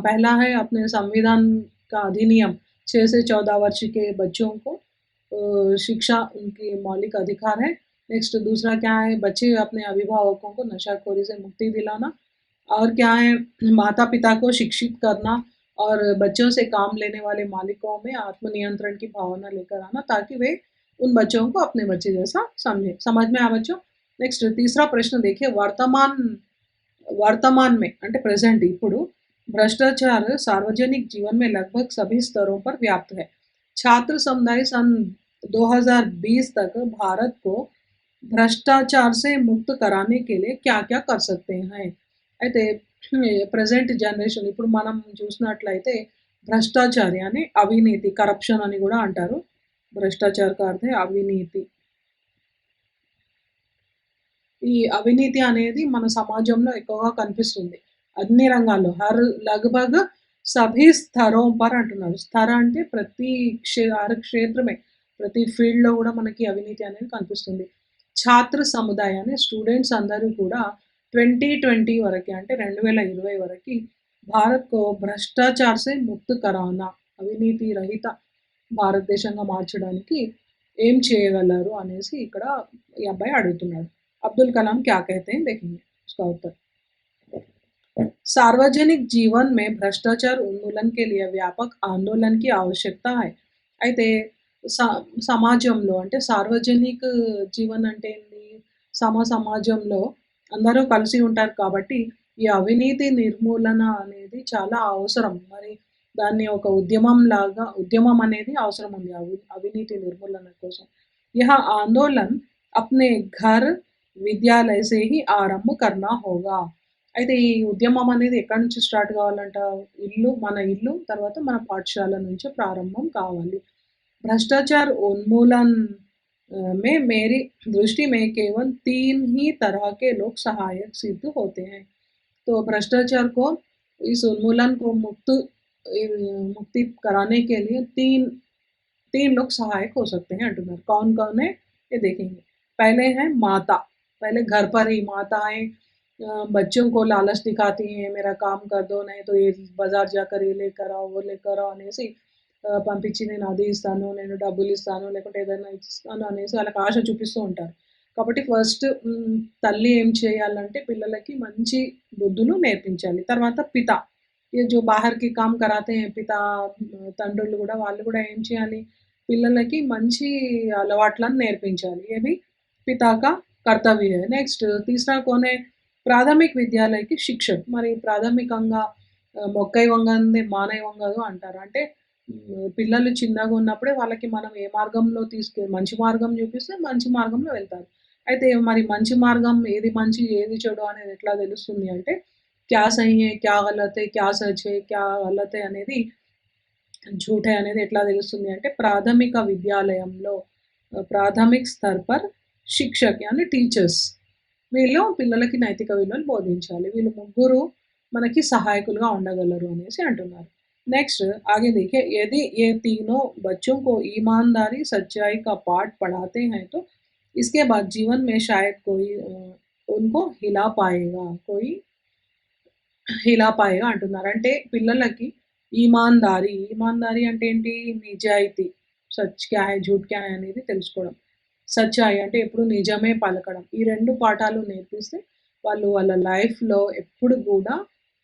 पहला है अपने संविधान का अधिनियम 6 से 14 वर्ष के बच्चों को शिक्षा उनकी मौलिक अधिकार है. नेक्स्ट दूसरा क्या है बच्चे अपने अभिभावकों को नशाखोरी से मुक्ति दिलाना. और क्या है माता-पिता को शिक्षित करना और बच्चों से काम लेने वाले मालिकों में आत्मनियंत्रण की भावना लेकर आना ताकि वे उन बच्चों को अपने बच्चे जैसा समझें. समझ में आया बच्चों? नेक्स्ट तीसरा प्रश्न देखिए वर्तमान में అంటే प्रेजेंट ఇప్పుడు भ्रष्टाचार सार्वजनिक जीवन में लगभग सभी स्तरों पर व्याप्त है. छात्र समुदाय सन 2020 तक भारत को भ्रष्टाचार से मुक्त कराने के लिए क्या-क्या कर सकते हैं? అయితే ప్రెజెంట్ జనరేషన్ ఇప్పుడు మనం చూసినట్లయితే భ్రష్టాచారి అని అవినీతి, కరప్షన్ అని గూడా అంటారు. భ్రష్టాచార్ కా అర్థ్ హై అవినీతి. ఈ అవినీతి అనేది మన సమాజంలో ఎక్కువగా కనిపిస్తుంది. అన్ని రంగాల్లో లగ్‌భగ్ సభీ స్తరోं पर అంటున్నారు. స్తర అంటే ప్రతి హర్ క్షేత్రమే ప్రతి ఫీల్డ్‌లో గూడా మనకి అవినీతి అనేది కనిపిస్తుంది. ఛాత్ర సముదాయాన్ని స్టూడెంట్స్ అందరూ కూడా 2020 వరకి అంటే 2020 వరకి భారత్‌కో భ్రష్టాచార్ సే ముక్త్ కరానా అవినీతి రహిత భారతదేశంగా మార్చడానికి ఏం చేయగలరు అనేసి ఇక్కడ ఈ అబ్బాయి అడుగుతున్నాడు. अब्दुल कलाम क्या कहते हैं देखेंगे उसका उत्तर. सार्वजनिक जीवन में भ्रष्टाचार उन्मूलन के लिए व्यापक आंदोलन की आवश्यकता है. అయితే స సమాజంలో అంటే సార్వజనిక జీవన్ అంటే ఏంది? సమాజంలో అందరూ కలిసి ఉంటారు కాబట్టి ఈ అవినీతి నిర్మూలన అనేది చాలా అవసరం. మరి దాన్ని ఒక ఉద్యమం అనేది అవసరం ఉంది. అవినీతి నిర్మూలన కోసం. यह आंदोलन अपने घर విద్యాలయ से ही ఆరంభ करना होगा. అయితే ఈ ఉద్యమం అనేది ఎక్కడి నుంచి స్టార్ట్ కావాలంట? మన ఇల్లు తర్వాత మన పాఠశాల నుంచే ప్రారంభం కావాలి. भ्रष्टाचार उन्मूलन में मेरी दृष्टि में केवल 3 ही तरह के लोग सहायक सिद्ध होते हैं. तो भ्रष्टाचार को इस उन्मूलन को मुक्ति कराने के लिए 3 लोग सहायक हो सकते हैं अंటున్నారు. कौन-कौन है? ये देखेंगे. पहले है माता. पहले घर पर ही माताएँ बच्चों को लालच दिखाती हैं, मेरा काम कर दो नहीं तो ये बाज़ार जाकर ये लेकर आओ, वो लेकर आओ అనేసి పంపించి నేను అది ఇస్తాను, నేను డబ్బులిస్తాను, లేకుంటే ఏదైనా ఇస్తాను అనేసి వాళ్ళకి ఆశ చూపిస్తూ ఉంటారు. కాబట్టి ఫస్ట్ తల్లి ఏం చేయాలంటే పిల్లలకి మంచి బుద్ధులు నేర్పించాలి. తర్వాత పిత ये जो बाहर के काम कराते हैं తండ్రులు గూడా వాళ్ళు గూడా ఏం చేయాలి? పిల్లలకి మంచి అలవాట్లను నేర్పించాలి. ఏవి? పితా కా కర్తవ్య నెక్స్ట్ తీసరా कौन है ప్రాథమిక విద్యాలయకి శిక్షక్ మరి ప్రాథమికంగా మొక్కై వంగందే మానై వంగదు అంటారు అంటే పిల్లలు చిన్నగా ఉన్నప్పుడే వాళ్ళకి మనం ఏ మార్గంలో మంచి మార్గం చూపిస్తే మంచి మార్గంలో వెళ్తారు అయితే మరి మంచి మార్గం ఏది మంచి ఏది చెడు అనేది ఎట్లా తెలుస్తుంది అంటే క్యా సహీ హై క్యా గలత్ హై క్యా సచ్ హై క్యా గలత్ హై అనేది झूठ है అనేది ఎట్లా తెలుస్తుంది అంటే ప్రాథమిక విద్యాలయంలో ప్రాథమిక్ స్థర్ పర్ శిక్షక్ యాని టీచర్స్ వీళ్ళు పిల్లలకి నైతిక విలువలు బోధించాలి వీళ్ళు ముగ్గురు మనకి సహాయకులుగా ఉండగలరు అనేసి అంటున్నారు नेक्स्ट आगे देखिए यदि ये तीनों बच्चों को ईमानदारी सच्चाई का पाठ पढ़ाते हैं तो इसके बाद जीवन में शायद कोई उनको हिला पाएगा అంటున్నారు అంటే పిల్లలకి ఈమాన్దారీ అంటే ఏంటి నిజాయితీ సచ్ క్యా హై झूठ क्या है అనేది తెలుసుకోవడం సచ్చాయి అంటే ఎప్పుడు నిజమే పలకడం ఈ రెండు పాఠాలు నేర్పిస్తే వాళ్ళు వాళ్ళ లైఫ్లో ఎప్పుడు కూడా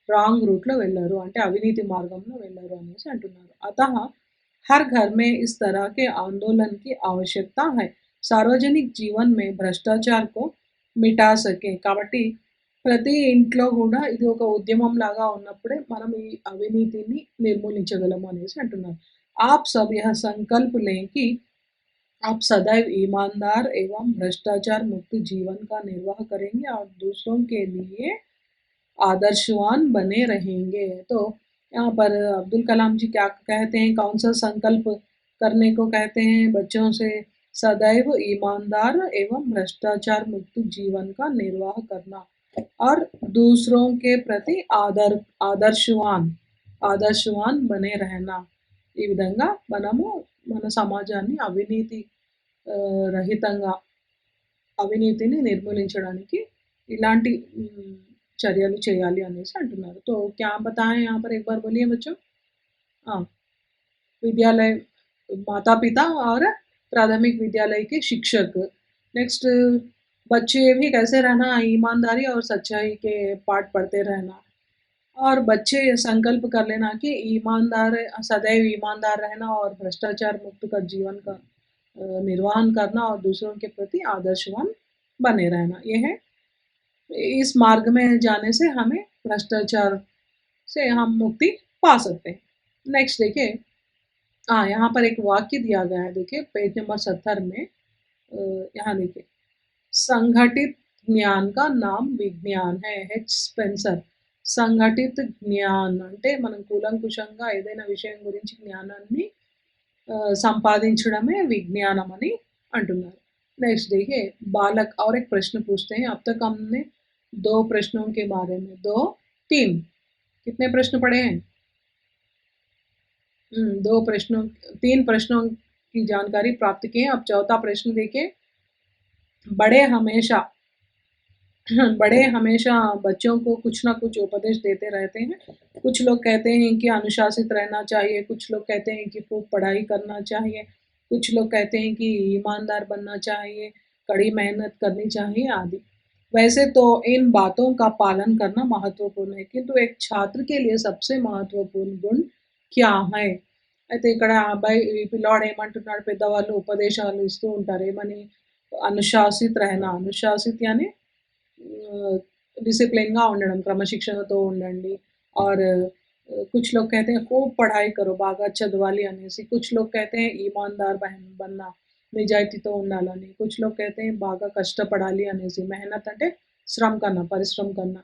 రాంగ్ రూట్లో వెళ్ళరు అంటే అవినీతి మార్గంలో వెళ్ళరు అనేసి అంటున్నారు अतः हर घर में इस तरह के आंदोलन की आवश्यकता है सार्वजनिक जीवन में भ्रष्टाचार को मिटा सके కాబట్టి ప్రతి ఇంట్లో కూడా ఇది ఒక ఉద్యమం లాగా ఉన్నప్పుడే మనం ఈ అవినీతిని నిర్మూలించగలము అనేసి అంటున్నారు आप सब यह संकल्प लें कि आप सदैव ईमानदार एवं भ्रष्टाचार मुक्त जीवन का निर्वाह करेंगे और दूसरों के लिए आदर्शवान बने रहेंगे तो यहाँ पर अब्दुल कलाम जी क्या कहते हैं कौन सा संकल्प करने को कहते हैं बच्चों से सदैव ईमानदार एवं भ्रष्टाचार मुक्त जीवन का निर्वाह करना और दूसरों के प्रति आदर्शवान बने रहना ఈ విధంగా మనము మన సమాజాన్ని అవినీతి రహితంగా అవినీతిని నిర్మూలించడానికి ఇలాంటి చర్యలు చేయాలి అనేసి అంటున్నారు तो क्या बताएं यहाँ पर एक बार बोलिए बच्चों हाँ विद्यालय माता पिता और प्राथमिक विद्यालय के शिक्षक नेक्स्ट बच्चे भी कैसे रहना ईमानदारी और सच्चाई के पाठ पढ़ते रहना और बच्चे संकल्प कर लेना कि सदैव ईमानदार रहना और भ्रष्टाचार मुक्त का जीवन का निर्वहन करना और दूसरों के प्रति आदर्शवान बने रहना ये है इस मार्ग में जाने से हमें भ्रष्टाचार से हम मुक्ति पा सकते हैं नेक्स्ट देखिए हाँ यहाँ पर एक वाक्य दिया गया है देखिए पेज नंबर 70 में यहाँ देखिए संगठित ज्ञान का नाम विज्ञान है H. स्पेंसर సంఘటిత జ్ఞాన్ అంటే మనం కూలంకుషంగా ఏదైనా విషయం గురించి జ్ఞానాన్ని సంపాదించడమే విజ్ఞానం అని అంటున్నారు नेक्स्ट देखिए बालक और एक प्रश्न पूछते हैं अब तक हमने 2 प्रश्नों के बारे में 2 3 कितने प्रश्न पढ़े हैं 3 प्रश्नों की जानकारी प्राप्त की है अब चौथा प्रश्न देखिए बड़े हमेशा बच्चों को कुछ ना कुछ उपदेश देते रहते हैं कुछ लोग कहते हैं कि अनुशासित रहना चाहिए कुछ लोग कहते हैं कि खूब पढ़ाई करना चाहिए कुछ लोग कहते हैं कि ईमानदार बनना चाहिए कड़ी मेहनत करनी चाहिए आदि वैसे तो इन बातों का पालन करना महत्वपूर्ण है किंतु एक छात्र के लिए सबसे महत्वपूर्ण गुण क्या है అయితే ఇక్కడ అబ్బాయి ఈ పిల్లాడు ఏమంటున్నాడు పెద్దవాళ్ళు ఉపదేశాలు ఇస్తూ ఉంటారు ఏమని అనుశాసిత్ रहना అనుశాసిత్ यानी डिसिप्लिन గా ఉండడం క్రమశిక్షణతో ఉండండి और कुछ लोग कहते हैं खूब पढ़ाई करो బాగా చదవాలి అనేసి कुछ लोग कहते हैं ईमानदार बनना నిజాయితీతో ఉండాలని कुछ लोग कहते हैं బాగా కష్టపడాలి అనేసి मेहनत అంటే श्रम करना परिश्रम करना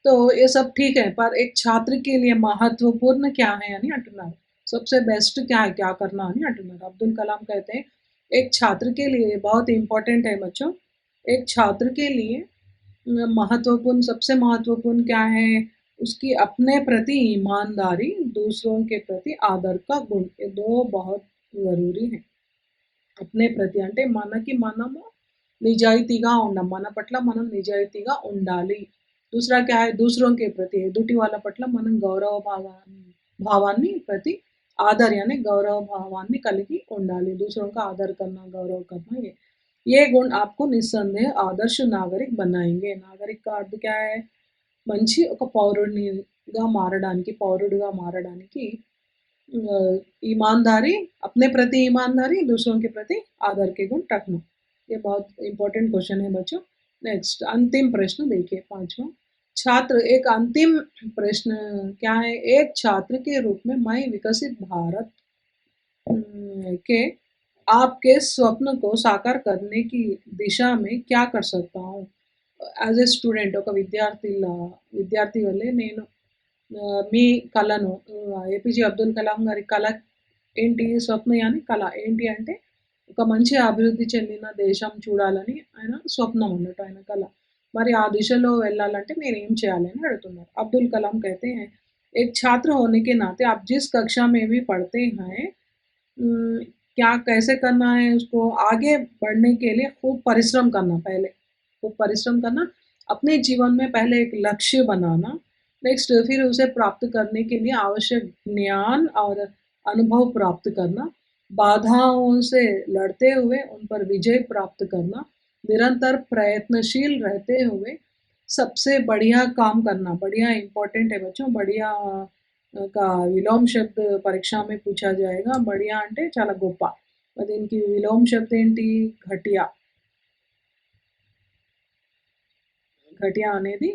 तो ये सब ठीक है पर एक छात्र के लिए महत्वपूर्ण क्या है అని అంటున్నారు सबसे बेस्ट क्या है क्या करना అని అంటున్నారు अब्दुल कलाम कहते हैं एक छात्र के लिए बहुत इम्पोर्टेंट है बच्चों एक छात्र के लिए महत्वपूर्ण सबसे महत्वपूर्ण क्या है उसकी अपने प्रति ईमानदारी दूसरों के प्रति आदर का गुण ये 2 बहुत ज़रूरी हैं अपने प्रति అంటే మనకి మనము నిజాయితీగా ఉండాలి మన పట్ల మనం నిజాయితీగా ఉండాలి दूसरा क्या है दूसरों के प्रति ఎదుటి వాళ్ళ పట్ల మనం భావాన్ని ప్రతి आदर यानी गौरव भावाన్ని కలిగి ఉండాలి दूसरों का आदर करना गौरव करना ये गुण आपको निस्संदेह आदर्श नागरिक बनाएंगे नागरिक का अर्थ क्या है మంచి ఒక పౌరుడిగా మారడానికి ईमानदारी अपने प्रति ईमानदारी दूसरों के प्रति आदर के गुण रखना ये बहुत इंपॉर्टेंट क्वेश्चन है बच्चों। नेक्स्ट अंतिम प्रश्न देखिए, पांचवा छात्र, एक अंतिम प्रश्न क्या है, एक छात्र के रूप में मैं विकसित भारत के आपके स्वप्न को साकार करने की दिशा में क्या कर सकता हूँ? యాజ్ ఎ స్టూడెంట్ ఒక విద్యార్థి వల్లే నేను మీ కళను ఏపీజే అబ్దుల్ కలాం గారి కళ ఏంటి, స్వప్నయాని కళ ఏంటి అంటే ఒక మంచి అభివృద్ధి చెందిన దేశం చూడాలని ఆయన స్వప్నం అన్నట్టు, ఆయన కళ. మరి ఆ దిశలో వెళ్ళాలంటే నేనేం చేయాలి అని అడుగుతున్నారు. అబ్దుల్ కలాం कहते हैं, एक छात्र होने के नाते आप जिस कक्षा में भी पढ़ते हैं, क्या कैसे करना है उसको आगे बढ़ने के लिए खूब परिश्रम करना, पहले खूब परिश्रम करना, अपने जीवन में पहले एक लक्ष्य बनाना, नेक्स्ट फिर उसे प्राप्त करने के लिए आवश्यक ज्ञान और अनुभव प्राप्त करना, बाधाओं से लड़ते हुए उन पर विजय प्राप्त करना, निरंतर प्रयत्नशील रहते हुए सबसे बढ़िया काम करना। बढ़िया इंपॉर्टेंट है बच्चों, बढ़िया का విలోమ శబ్ద పరీక్ష में पूछा जाएगा। बढ़िया అంటే చాలా గొప్ప, మరి దీనికి విలోమ శబ్దం ఏంటి, ఘటియా. घटिया అనేది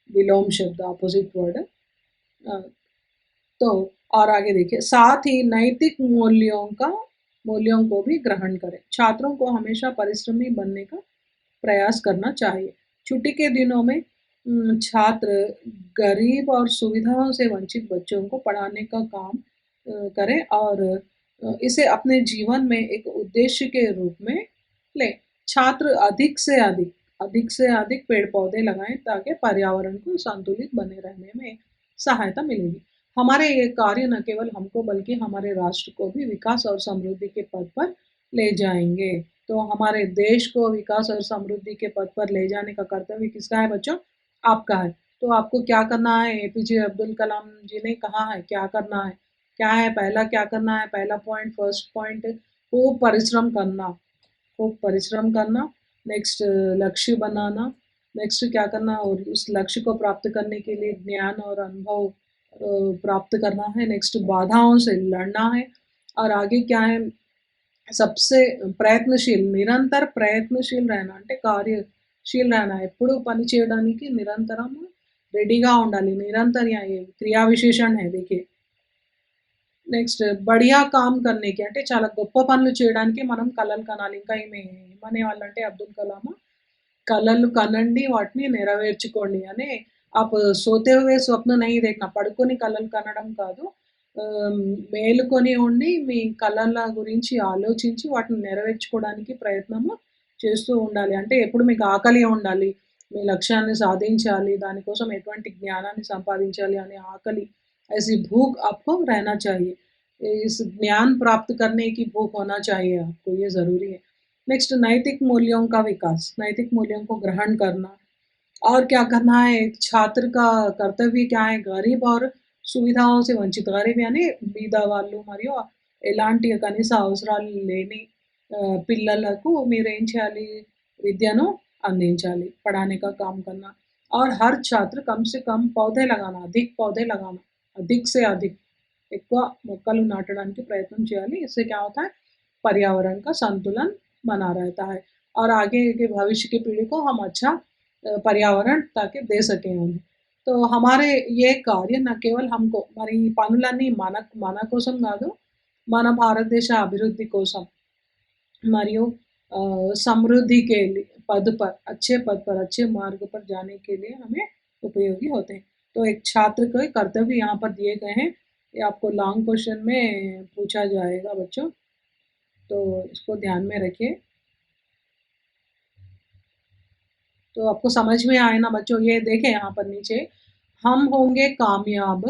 विलोम शब्द, अपोजिट वर्ड। तो और आगे देखिए, साथ ही नैतिक मूल्यों को भी ग्रहण करें। छात्रों को हमेशा परिश्रमी बनने का प्रयास करना चाहिए। छुट्टी के दिनों में छात्र गरीब और सुविधाओं से वंचित बच्चों को पढ़ाने का काम करें और इसे अपने जीवन में एक उद्देश्य के रूप में लें। छात्र अधिक से अधिक पेड़ पौधे लगाएं ताकि पर्यावरण को संतुलित बने रहने में सहायता मिलेगी। हमारे ये कार्य न केवल हमको बल्कि हमारे राष्ट्र को भी विकास और समृद्धि के पथ पर ले जाएंगे। तो हमारे देश को विकास और समृद्धि के पथ पर ले जाने का कर्तव्य किसका है बच्चों, आपका है। तो आपको क्या करना है, एपीजे अब्दुल कलाम जी ने कहा है क्या करना है, क्या है पहला, क्या करना है, पहला पॉइंट, फर्स्ट पॉइंट, खूब परिश्रम करना, खूब परिश्रम करना। नेक्स्ट लक्ष्य बनाना, नेक्स्ट क्या करना, और उस लक्ष्य को प्राप्त करने के लिए ज्ञान और अनुभव प्राप्त करना है। नेक्स्ट बाधाओं से लड़ना है, और आगे क्या है, सबसे ప్రయత్నశీల్, నిరంతర ప్రయత్నశీల్ रहना అంటే కార్యశీల్ रहना, ఎప్పుడు పని చేయడానికి నిరంతరం రెడీగా ఉండాలి, నిరంతర క్రియా విశేషణ है देखिए। నెక్స్ట్ బడియా కామ్ करने की అంటే చాలా గొప్ప పనులు చేయడానికి మనం కలలు కనాలి। ఇంకా ఏమనేవాళ్ళంటే అబ్దుల్ కలాం, కలలు కనండి వాటిని నెరవేర్చుకోండి అని। आप सोते हुए स्वप्न नहीं देखना, పడుకొని కలలు కనడం కాదు, మేలుకొని ఉండి మీ కలల గురించి ఆలోచించి వాటిని నెరవేర్చుకోవడానికి ప్రయత్నము చేస్తూ ఉండాలి। అంటే ఎప్పుడు మీకు ఆకలి ఉండాలి, మీ లక్ష్యాన్ని సాధించాలి, దానికోసం ఎటువంటి జ్ఞానాన్ని సంపాదించాలి అనే ఆకలి, ऐसी भूख आपको रहना चाहिए। इस ज्ञान प्राप्त करने की भूख होना चाहिए आपको, ये ज़रूरी है। नेक्स्ट नैतिक मूल्यों का विकास, नैतिक मूल्यों को ग्रहण करना। और क्या करना है, एक छात्र का कर्तव्य क्या है, गरीब और సువిధాओं से वंचित, गरीब यानी బీద వాళ్ళు మరియు ఎలాంటి కనీస అవసరాలు లేని పిల్లలకు మీరేం చేయాలి, విద్యను అందించాలి, पढ़ाने का काम करना। और हर छात्र कम से कम पौधे लगाना, अधिक पौधे लगाना, अधिक से अधिक ఎక్కువ మొక్కలు నాటడానికి ప్రయత్నం చేయాలి। इससे क्या होता है, पर्यावरण का संतुलन बना रहता है, और आगे के भविष्य की पीढ़ी को हम अच्छा पर्यावरण ताकि दे सकें उन्हें। तो हमारे ये कार्य न కేవలం हमको మరి ఈ పనులన్నీ మన కోసం కాదు, మన భారతదేశ అభివృద్ధి కోసం మరియు समृद्धि के लिए पद पर अच्छे मार्ग पर जाने के लिए हमें उपयोगी होते हैं। तो एक छात्र के कर्तव्य यहाँ पर दिए गए हैं, ये आपको लॉन्ग क्वेश्चन में पूछा जाएगा बच्चों, तो इसको ध्यान में रखिए। तो आपको समझ में आए ना बच्चों, ये देखें यहाँ पर नीचे, हम होंगे कामयाब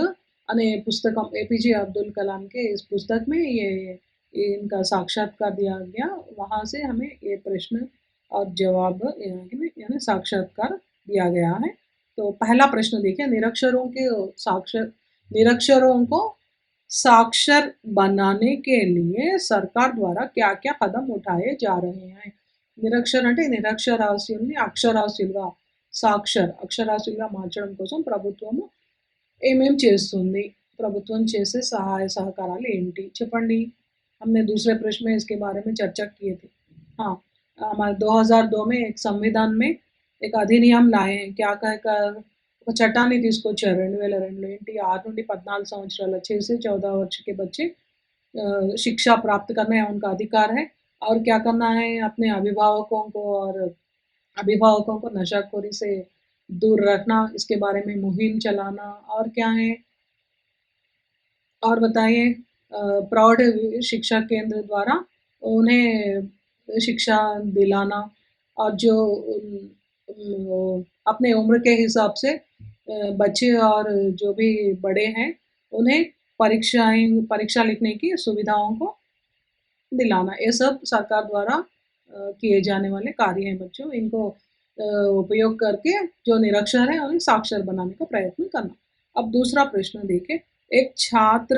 अने पुस्तक एपीजे अब्दुल कलाम के इस पुस्तक में ये इनका साक्षात्कार दिया गया, वहाँ से हमें ये प्रश्न और जवाब यानी साक्षात्कार दिया गया है। तो पहला प्रश्न देखिए, निरक्षरों को साक्षर बनाने के लिए सरकार द्वारा क्या-क्या कदम उठाए जा रहे हैं? నిరక్షర అంటే నిరక్షరాస్యుల్ని అక్షరాస్యులుగా, అక్షరాస్యులుగా మార్చడం కోసం ప్రభుత్వము ఏమేం చేస్తుంది? ప్రభుత్వం చేసే సహాయ సహకారాలు ఏంటి? చెప్పండి। हमने दूसरे प्रश्न में इसके बारे में चर्चा किए थे। हाँ, हमारे 2002 में एक संविधान में एक अधिनियम लाए हैं क्या कहकर ఒక చట్టాన్ని తీసుకొచ్చారు 2002 ఏంటి 6 నుండి 14 సంవత్సరాల 6 से 14 वर्ष के बच्चे शिक्षा प्राप्त करना है उनका अधिकार है और क्या करना है अपने अभिभावकों को और अभिभावकों को नशाखोरी से दूर रखना इसके बारे में मुहिम चलाना और क्या है और बताइए प्रौढ़ शिक्षा केंद्र द्वारा उन्हें शिक्षा दिलाना और जो अपने उम्र के हिसाब से बच्चे और जो भी बड़े हैं उन्हें परीक्षा लिखने की सुविधाओं को दिलाना ये सब सरकार द्वारा किए जाने वाले कार्य हैं बच्चों इनको उपयोग करके जो निरक्षर है उन्हें साक्षर बनाने का प्रयत्न करना अब दूसरा प्रश्न देखें एक छात्र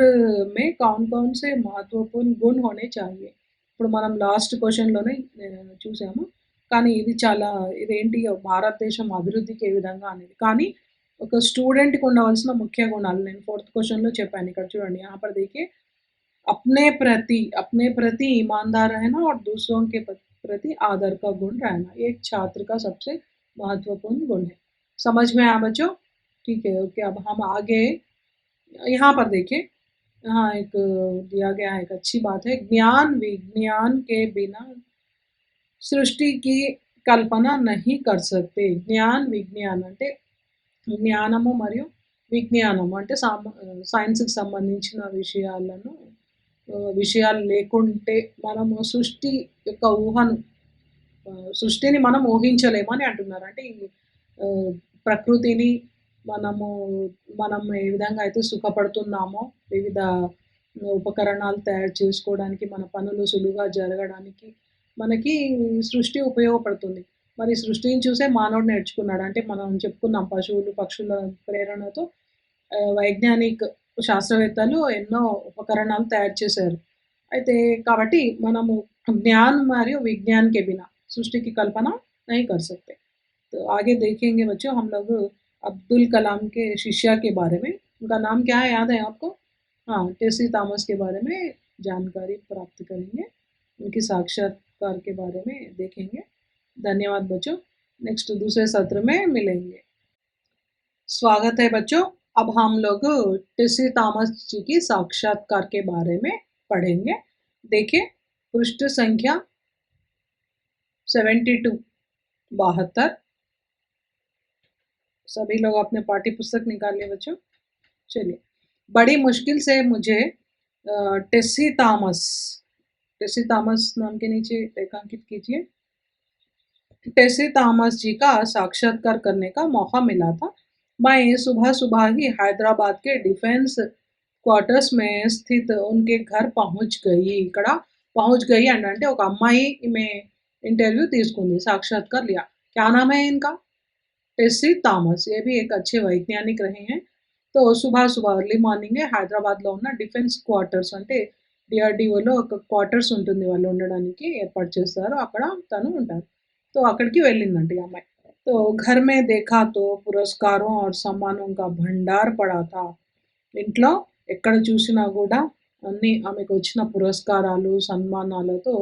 में कौन-कौन से महत्वपूर्ण गुण होने चाहिए? ఇప్పుడు మనం లాస్ట్ క్వెషన్‌లోనే చూసాము. కానీ ఇది చాలా ఇదేంటి భారతదేశం అభివృద్ధికి ఏ విధంగా అనేది. కానీ ఒక స్టూడెంట్‌కి ఉండవలసిన ముఖ్య గుణాలు నేను ఫోర్త్ క్వెషన్‌లో చెప్పాను. ఇక్కడ చూడండి यहाँ पर देखिए अपने प्रति ईमानदार रहना और दूसरों के प्रति आदर का गुण रहना. ये एक छात्र का सबसे महत्वपूर्ण गुण है. समझ में आया बच्चों? ठीक है, ओके अब हम आगे यहाँ पर देखिए यहाँ एक दिया गया है एक अच्छी बात है ज्ञान विज्ञान के बिना सृष्टि की కల్పన नहीं कर सकते జ్ఞాన్ విజ్ఞాన్ అంటే జ్ఞానము మరియు విజ్ఞానము అంటే సైన్స్కి సంబంధించిన విషయాలు లేకుంటే మనము సృష్టి యొక్క ఊహను సృష్టిని మనం ఊహించలేమని అంటున్నారు అంటే ఈ ప్రకృతిని మనము మనం ఏ విధంగా అయితే సుఖపడుతున్నామో వివిధ ఉపకరణాలు తయారు చేసుకోవడానికి మన పనులు సులువుగా జరగడానికి మనకి సృష్టి ఉపయోగపడుతుంది మరి సృష్టిని చూసే మానవుడు నేర్చుకున్నాడు అంటే మనం చెప్పుకున్నాం పశువులు పక్షుల ప్రేరణతో వైజ్ఞానిక శాస్త్రవేత్తలు ఎన్నో ఉపకరణాలు తయారు చేశారు అయితే కాబట్టి మనము ज्ञान మరియు विज्ञान के बिना सृष्टि की कल्पना नहीं कर सकते तो आगे देखेंगे बच्चों हम लोग अब्दुल कलाम के शिष्या के बारे में उनका नाम क्या है याद है आपको हाँ टेसी थॉमस के बारे में जानकारी प्राप्त करेंगे उनकी साक्षात्कार के बारे में देखेंगे धन्यवाद बच्चों नेक्स्ट दूसरे सत्र में मिलेंगे स्वागत है बच्चों अब हम लोग टेसी थॉमस जी की साक्षात्कार के बारे में पढ़ेंगे देखिए पृष्ठ संख्या 72 72 सभी लोग अपने पाठ्य पुस्तक निकाल लिए बच्चों चलिए बड़ी मुश्किल से मुझे टेसी थॉमस नाम के नीचे रेखांकित कीजिए टेसी थॉमस जी का साक्षात्कार करने का मौका मिला था मैं सुबह सुबह ही हैदराबाद के डिफेंस क्वार्टर्स में स्थित उनके घर पहुंच गई ఇక్కడ पहुंच गई అంటే ఒక అమ్మాయి ఈమె इंटरव्यू తీసుకుంది साक्षात्कार लिया क्या नाम है इनका टेसी थॉमस ये भी एक अच्छे वैज्ञानिक रहे हैं तो सुबह सुबह अर्ली మార్నింగ్ హైదరాబాద్లో ఉన్న డిఫెన్స్ క్వార్టర్స్ అంటే డిఆర్డిఓలో ఒక క్వార్టర్స్ ఉంటుంది వాళ్ళు ఉండడానికి ఏర్పాటు చేస్తారు అక్కడ తను ఉంటారు तो అక్కడికి వెళ్ళిందంట ఈ అమ్మాయి तो घर में देखा तो पुरस्कारों और सम्मानों का भंडार पड़ा था ఇంట్లో ఎక్కడ చూసినా కూడా అన్ని ఆమెకు వచ్చిన పురస్కారాలు సన్మానాలతో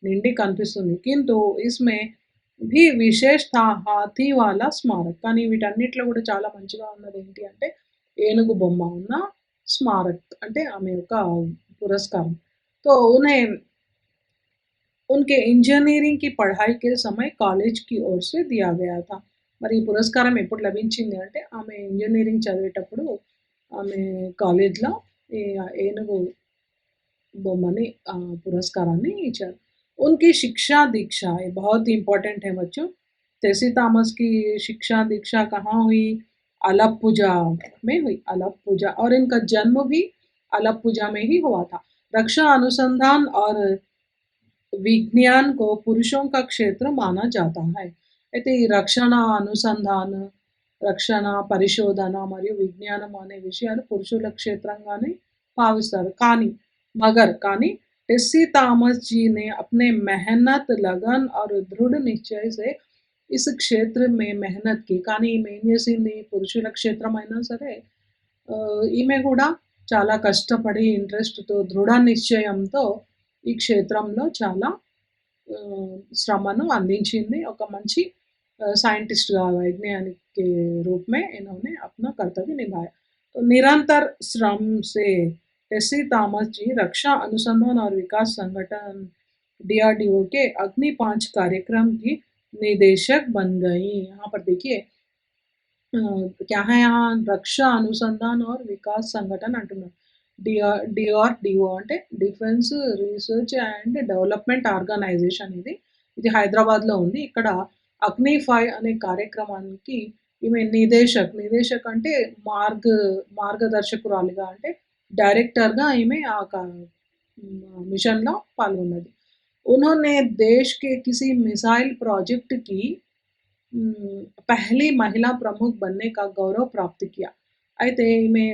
నిండి కనిపిస్తుంది కింటు ఇస్మే भी विशेष था हाथी वाला स्मारक కానీ వీటన్నిటిలో కూడా చాలా మంచిగా ఉన్నది ఏంటి అంటే ఏనుగు బొమ్మ ఉన్న స్మారక్ అంటే ఆమె యొక్క పురస్కారం तो उन्हें उनके इंजीनियरिंग की पढ़ाई के समय कॉलेज की ओर से दिया गया था మరి ఈ పురస్కారం ఎప్పుడు లభించింది అంటే ఆమె ఇంజనీరింగ్ చదివేటప్పుడు ఆమె కాలేజ్లో ఈ ఏనుగు బొమ్మని పురస్కారాన్ని ఇచ్చారు उनकी शिक्षा दीक्षा ये बहुत ही इम्पोर्टेंट है बच्चों टेसी थॉमस की शिक्षा दीक्षा कहाँ हुई अलप्पुझा में हुई अलप्पुझा और इनका जन्म भी अलप्पुझा में ही हुआ था रक्षा अनुसंधान और विज्ञान को पुरुषों का क्षेत्र माना जाता है అయితే ఈ రక్షణ అనుసంధాన రక్షణ పరిశోధన మరియు విజ్ఞానం అనే విషయాలు పురుషుల క్షేత్రంగానే భావిస్తారు కానీ टेसी थॉमस जी ने अपने मेहनत लगन और दृढ़ निश्चय से इस क्षेत्र में मेहनत की కానీ ఈమె ఏం చేసింది పురుషుల క్షేత్రమైనా సరే ఈమె కూడా చాలా కష్టపడి ఇంట్రెస్ట్తో దృఢ నిశ్చయంతో ఈ క్షేత్రంలో చాలా శ్రమను అందించింది. ఒక మంచి साइंटिस्टగా वैज्ञानिक के रूप में इन्होंने अपना कर्तव्य निभाया। तो निरंतर श्रम से टेसी थॉमस जी रक्षा अनुसंधान और विकास संगठन डीआरडीओ के अग्नि 5 कार्यक्रम की निदेशक बन गई। यहाँ पर देखिए क्या है यहाँ रक्षा अनुसंधान और विकास संगठन అంటున్నారు. డిఆర్డిఓ అంటే defence research and development organisation ఇది. ఇది హైదరాబాద్‌లో ఉంది. ఇక్కడ అగ్ని 5 అనే కార్యక్రమానికి ఈమె నిదేశక్ అంటే మార్గదర్శకురాలిగా అంటే డైరెక్టర్‌గా ఈమె మిషన్‌లో పాల్గొన్నది. उन्होंने देश के किसी मिसाइल प्रोजेक्ट की పహలీ మహిళా ప్రముఖ్ बनने का गौरव प्राप्त किया। అయితే ఈమె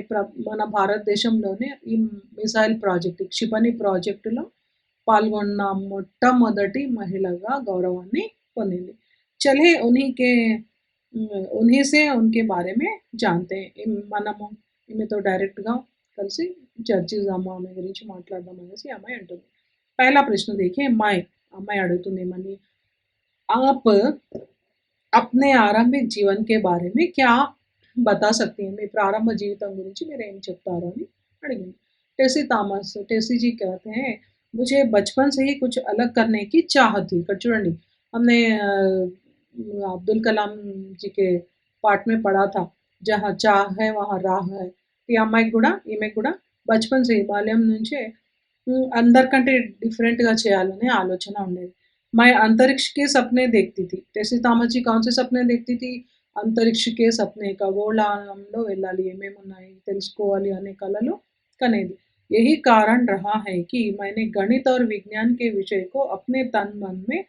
మన భారతదేశంలోనే ఈ మిసైల్ ప్రాజెక్ట్ క్షిపణి ప్రాజెక్టులో పాల్గొన్న మొట్టమొదటి మహిళగా గౌరవాన్ని పొందింది. చలిए उन्हीं से उनके बारे में जानते हैं। మనము ఈమెతో డైరెక్ట్‌గా కలిసి చర్చిద్దాము ఆమె గురించి మాట్లాడదాం అనేసి ఈ అమ్మాయి అంటుంది. పహలా ప్రశ్న देखिए అమ్మాయి అడుగుతుంది ఏమని? आप अपने ఆరంభిక జీవన్ के बारे में क्या बता सकती हैं? మీ ప్రారంభ జీవితం గురించి మీరేం చెప్తారు అని అడిగింది. टेसी जी कहते हैं मुझे बचपन से ही कुछ अलग करने की चाहत थी। ఇక్కడ చూడండి हमने अब्दुल कलाम जी के पाठ में पढ़ा था जहाँ चाह है वहाँ राह है। ఈ అమ్మాయికి కూడా ఈమెకి కూడా బచ్‌పన్ से బాల్యం నుంచే అందరికంటే డిఫరెంట్‌గా చేయాలనే ఆలోచన ఉండేది. मैं अंतरिक्ष के सपने देखती थी। टेसी थॉमस जी कौन से सपने देखती थी? అంతరిక్ష కే సప్నే ఖగోళంలో వెళ్ళాలి ఏమేమున్నాయి తెలుసుకోవాలి అనే కలలు కనేది. यही कारण रहा है कि मैंने गणित और विज्ञान के विषय को अपने तन मन में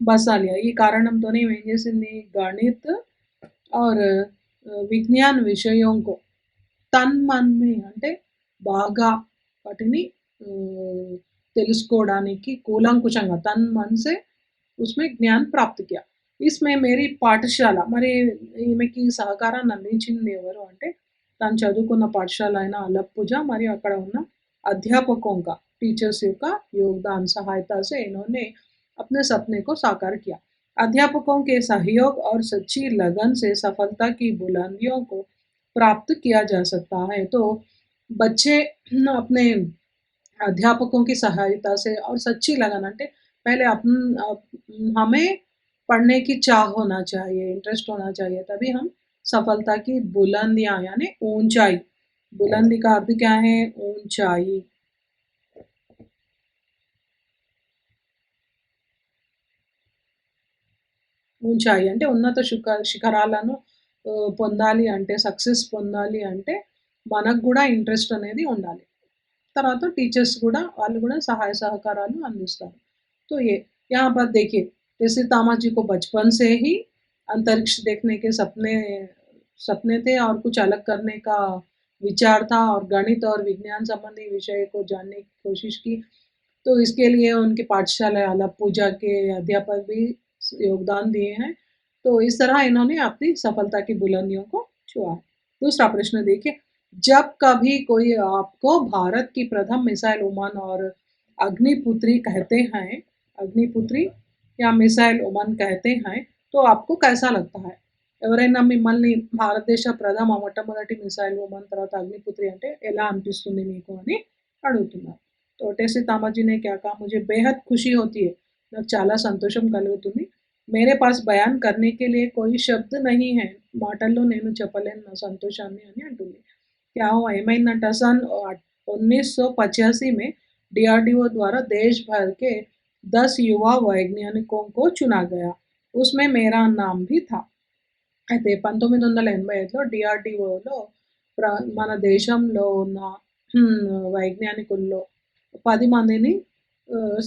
बसा लिया। ఈ కారణంతోనే ఏం చేసింది గణిత్ और విజ్ఞాన్ విషయం को తన్ మన్ మే అంటే బాగా వాటిని తెలుసుకోవడానికి కూలంకుషంగా తన్ మన్ సే उसमें ज्ञान प्राप्त किया। इसमें मेरी పాఠశాల మరి ఈమెకి సహకారాన్ని అందించింది ఎవరు అంటే తను చదువుకున్న పాఠశాల అయిన అలప్పుజ మరియు అక్కడ ఉన్న अध्यापकों का टीचर्स का योगदान सहायता से इन्होंने अपने सपने को साकार किया। अध्यापकों के सहयोग और सच्ची लगन से सफलता की बुलंदियों को प्राप्त किया जा सकता है। तो बच्चे अपने अध्यापकों की सहायता से और सच्ची लगन అంటే पहले हमें पढ़ने की चाह होना चाहिए, इंटरेस्ट होना चाहिए, तभी हम सफलता की बुलंदियाँ यानी ऊंचाई, बुलंदी का अर्थ क्या है? ऊंचाई। ऊंचाई అంటే ఉన్నత శిఖరాలను పొందాలి అంటే సక్సెస్ పొందాలి అంటే మనకు కూడా ఇంట్రెస్ట్ అనేది ఉండాలి. తర్వాత టీచర్స్ కూడా వాళ్ళు కూడా సహాయ సహకారాలు అందిస్తారు. तो ये यहाँ पर देखिए टेसी तामा जी को बचपन से ही अंतरिक्ष देखने के सपने सपने थे और कुछ अलग करने का विचार था और गणित और विज्ञान संबंधी विषय को जानने की कोशिश की। तो इसके लिए उनकी पाठशाला अलपूजा के अध्यापक भी योगदान दिए हैं। तो इस तरह इन्होंने अपनी सफलता की बुलंदियों को छुआ है। दूसरा प्रश्न देखिए जब कभी कोई आपको भारत की प्रथम मिसाइल वुमन और अग्निपुत्री कहते हैं अग्निपुत्री या मिसाइल वुमन कहते हैं तो आपको कैसा लगता है? ఎవరైనా మిమ్మల్ని భారతదేశ మొట్టమొదటి మిసైల్ వుమన్ తర్వాత అగ్నిపుత్రి అంటే ఎలా అనిపిస్తుంది మీకు అని అడుగుతున్నారు. तो टेसी तामा जी ने क्या कहा मुझे बेहद खुशी होती है నాకు చాలా సంతోషం కలుగుతుంది मेरे पास बयान करने के लिए कोई शब्द नहीं है మాటల్లో నేను చెప్పలేను నా సంతోషాన్ని అని అంటుంది. क्या हुआ ఏమైందంట सन 1985 में डीआरडीओ द्वारा देश भर के 10 युवा वैज्ञानिकों को चुना गया उसमें मेरा नाम भी था। అయితే 1985లో డిఆర్డిఓలో మన దేశంలో ఉన్న వైజ్ఞానికుల్లో 10 మందిని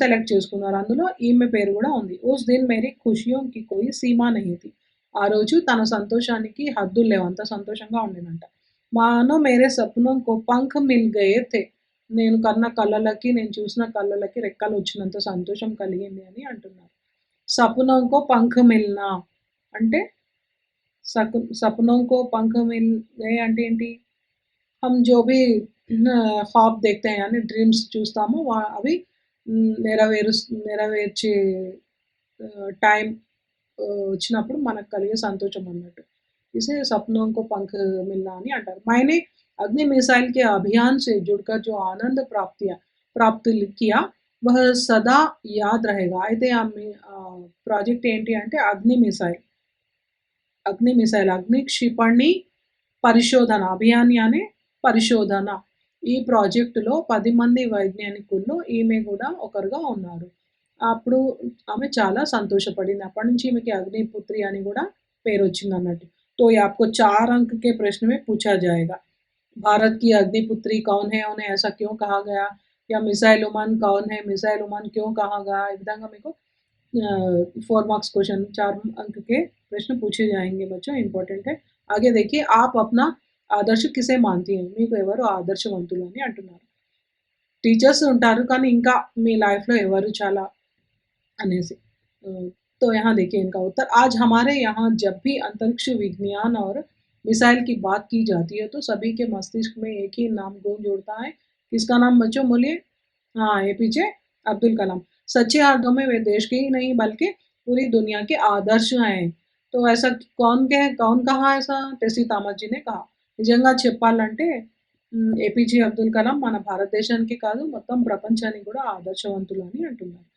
సెలెక్ట్ చేసుకున్నారు. అందులో ఈమె పేరు కూడా ఉంది. ఉస్ దిన్ మేరీ ఖుషియోं की कोई सीमा नहीं थी. ఆ రోజు తన సంతోషానికి హద్దులు లేవు. అంత సంతోషంగా ఉండేనంట. మానో మేరే సప్నోं को पंख मिल गए थे. నేను కన్న కలలకి నేను చూసిన కలలకి రెక్కలు వచ్చినంత సంతోషం కలిగింది అని అంటున్నారు. సప్నోं को पंख मिलना అంటే सपनों को पंख मिल गए అంటే ఏంటి? हम जो भी ख्वाब देखते हैं यानी ड्रीम्स చూస్తామో అవి నెరవేర్చే టైం వచ్చినప్పుడు మనకు కలిగే సంతోషం అన్నట్టు. इसे सपनों को पंख मिलना అని అంటారు. मैंने अग्नि मिसाइल के अभियान से जुड़कर जो आनंद प्राप्त किया वह सदा याद रहेगा. అయితే ప్రాజెక్ట్ ఏంటి అంటే అగ్ని క్షిపణి పరిశోధన అభియాన్ యాని పరిశోధన. ఈ ప్రాజెక్టులో 10 మంది వైజ్ఞానికుల్లో ఈమె కూడా ఒకరుగా ఉన్నారు. అప్పుడు ఆమె చాలా సంతోషపడింది. అప్పటి నుంచి ఈమెకి అగ్నిపుత్రి అని కూడా పేరొచ్చిందన్నట్టు. तो ये आपको 4 अंक के प्रश्न में पूछा जाएगा. भारत की अग्निपुत्री कौन है? उन्हें ऐसा क्यों कहा गया? या मिसाइल वुमन कौन है? मिसाइल वुमन क्यों कहा गया? ఈ విధంగా మీకు 4 मार्क्स क्वेश्चन 4 अंक के प्रश्न पूछे जाएंगे बच्चों, इंपॉर्टेंट है. आगे देखिए, आप अपना ఆదర్శ కిసే మాంతి हैं? మీకు ఎవరు ఆదర్శవంతులు అని అంటున్నారు. టీచర్స్ ఉంటారు కానీ ఇంకా మీ లైఫ్‌లో ఎవరు చాలా అనేసి. तो यहाँ देखिए इनका उत्तर. आज हमारे यहाँ जब भी अंतरिक्ष विज्ञान और मिसाइल की बात की जाती है तो सभी के मस्तिष्क में एक ही नाम गूंज उठता है. किसका नाम बच्चों बोलिए? हाँ, एपीजे अब्दुल कलाम. सच्चे अर्थों में वे देश के ही नहीं बल्कि पूरी दुनिया के आदर्श हैं. तो ऐसा कौन कहा ऐसा? टेसी థామస్ जी ने कहा. నిజంగా చెప్పాలంటే ఏపీజే అబ్దుల్ కలాం మన భారతదేశానికి కాదు మొత్తం ప్రపంచానికి కూడా ఆదర్శవంతులు అని అంటున్నారు.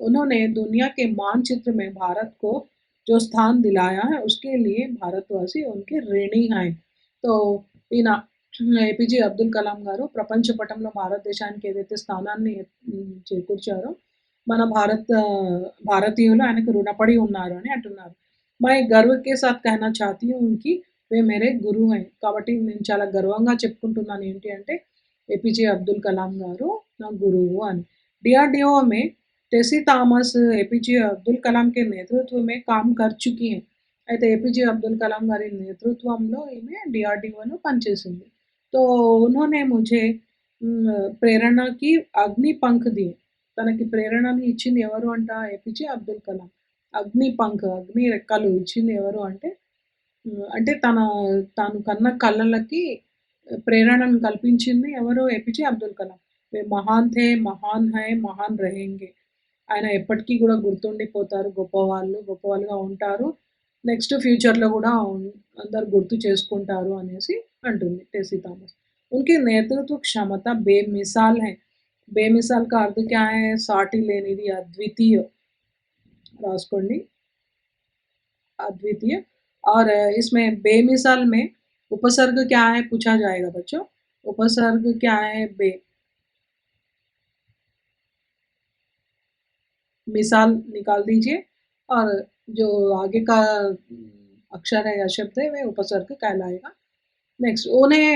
उन्होंने दुनिया के मानचित्र में भारत को जो स्थान दिलाया है उसके लिए भारतवासी उनके ऋणी हैं. तो ఈయన ఏపీజే అబ్దుల్ కలాం గారు ప్రపంచ పటంలో భారతదేశానికి ఏదైతే స్థానాన్ని చేకూర్చారో మన భారతీయులు ఆయనకు రుణపడి ఉన్నారు అని అంటున్నారు. मैं गर्व के साथ कहना चाहती हूँ कि वे मेरे गुरु हैं. కాబట్టి నేను చాలా గర్వంగా చెప్పుకుంటున్నాను ఏంటి అంటే ఏపీజే అబ్దుల్ కలాం గారు నా గురువు అని. डीआरडीओ में टेसी థామస్ ఏపీజే అబ్దుల్ కలాం के नेतृत्व में काम कर चुकी हैं. అయితే ఏపీజే అబ్దుల్ కలాం గారి నేతృత్వంలో ఈమె డీఆర్డీఓలో పనిచేసింది. तो उन्होंने मुझे ప్రేరణ की అగ్ని పంఖ్ दिए. తనకి ప్రేరణని ఇచ్చింది ఎవరు అంట? ఏపీజే అబ్దుల్ కలాం. అగ్ని రెక్కలు ఇచ్చింది ఎవరు అంటే అంటే తాను కన్న కలలకి ప్రేరణను కల్పించింది ఎవరు? ఏపీజే అబ్దుల్ కలాం. वे महान थे, महान हैं, महान रहेंगे. ఆయన ఎప్పటికీ కూడా గుర్తుండిపోతారు. గొప్పవాళ్ళుగా ఉంటారు. నెక్స్ట్ ఫ్యూచర్‌లో కూడా అందరూ గుర్తు చేసుకుంటారు అనేసి అంటుంది टेसी థామస్. उनकी नेतृत्व क्षमता बेमिसाल है. बेमिसाल का अर्थ क्या है? సాటి లేనిది, అద్వితీయ రాసుకోండి. अद्वितीय. और इसमें बेमिसाल में उपसर्ग क्या है पूछा जाएगा बच्चों. उपसर्ग क्या है? मिसाल निकाल दीजिए और जो आगे का अक्षर है या शब्द है वह उपसर्ग कहलाएगा. नेक्स्ट, उन्हें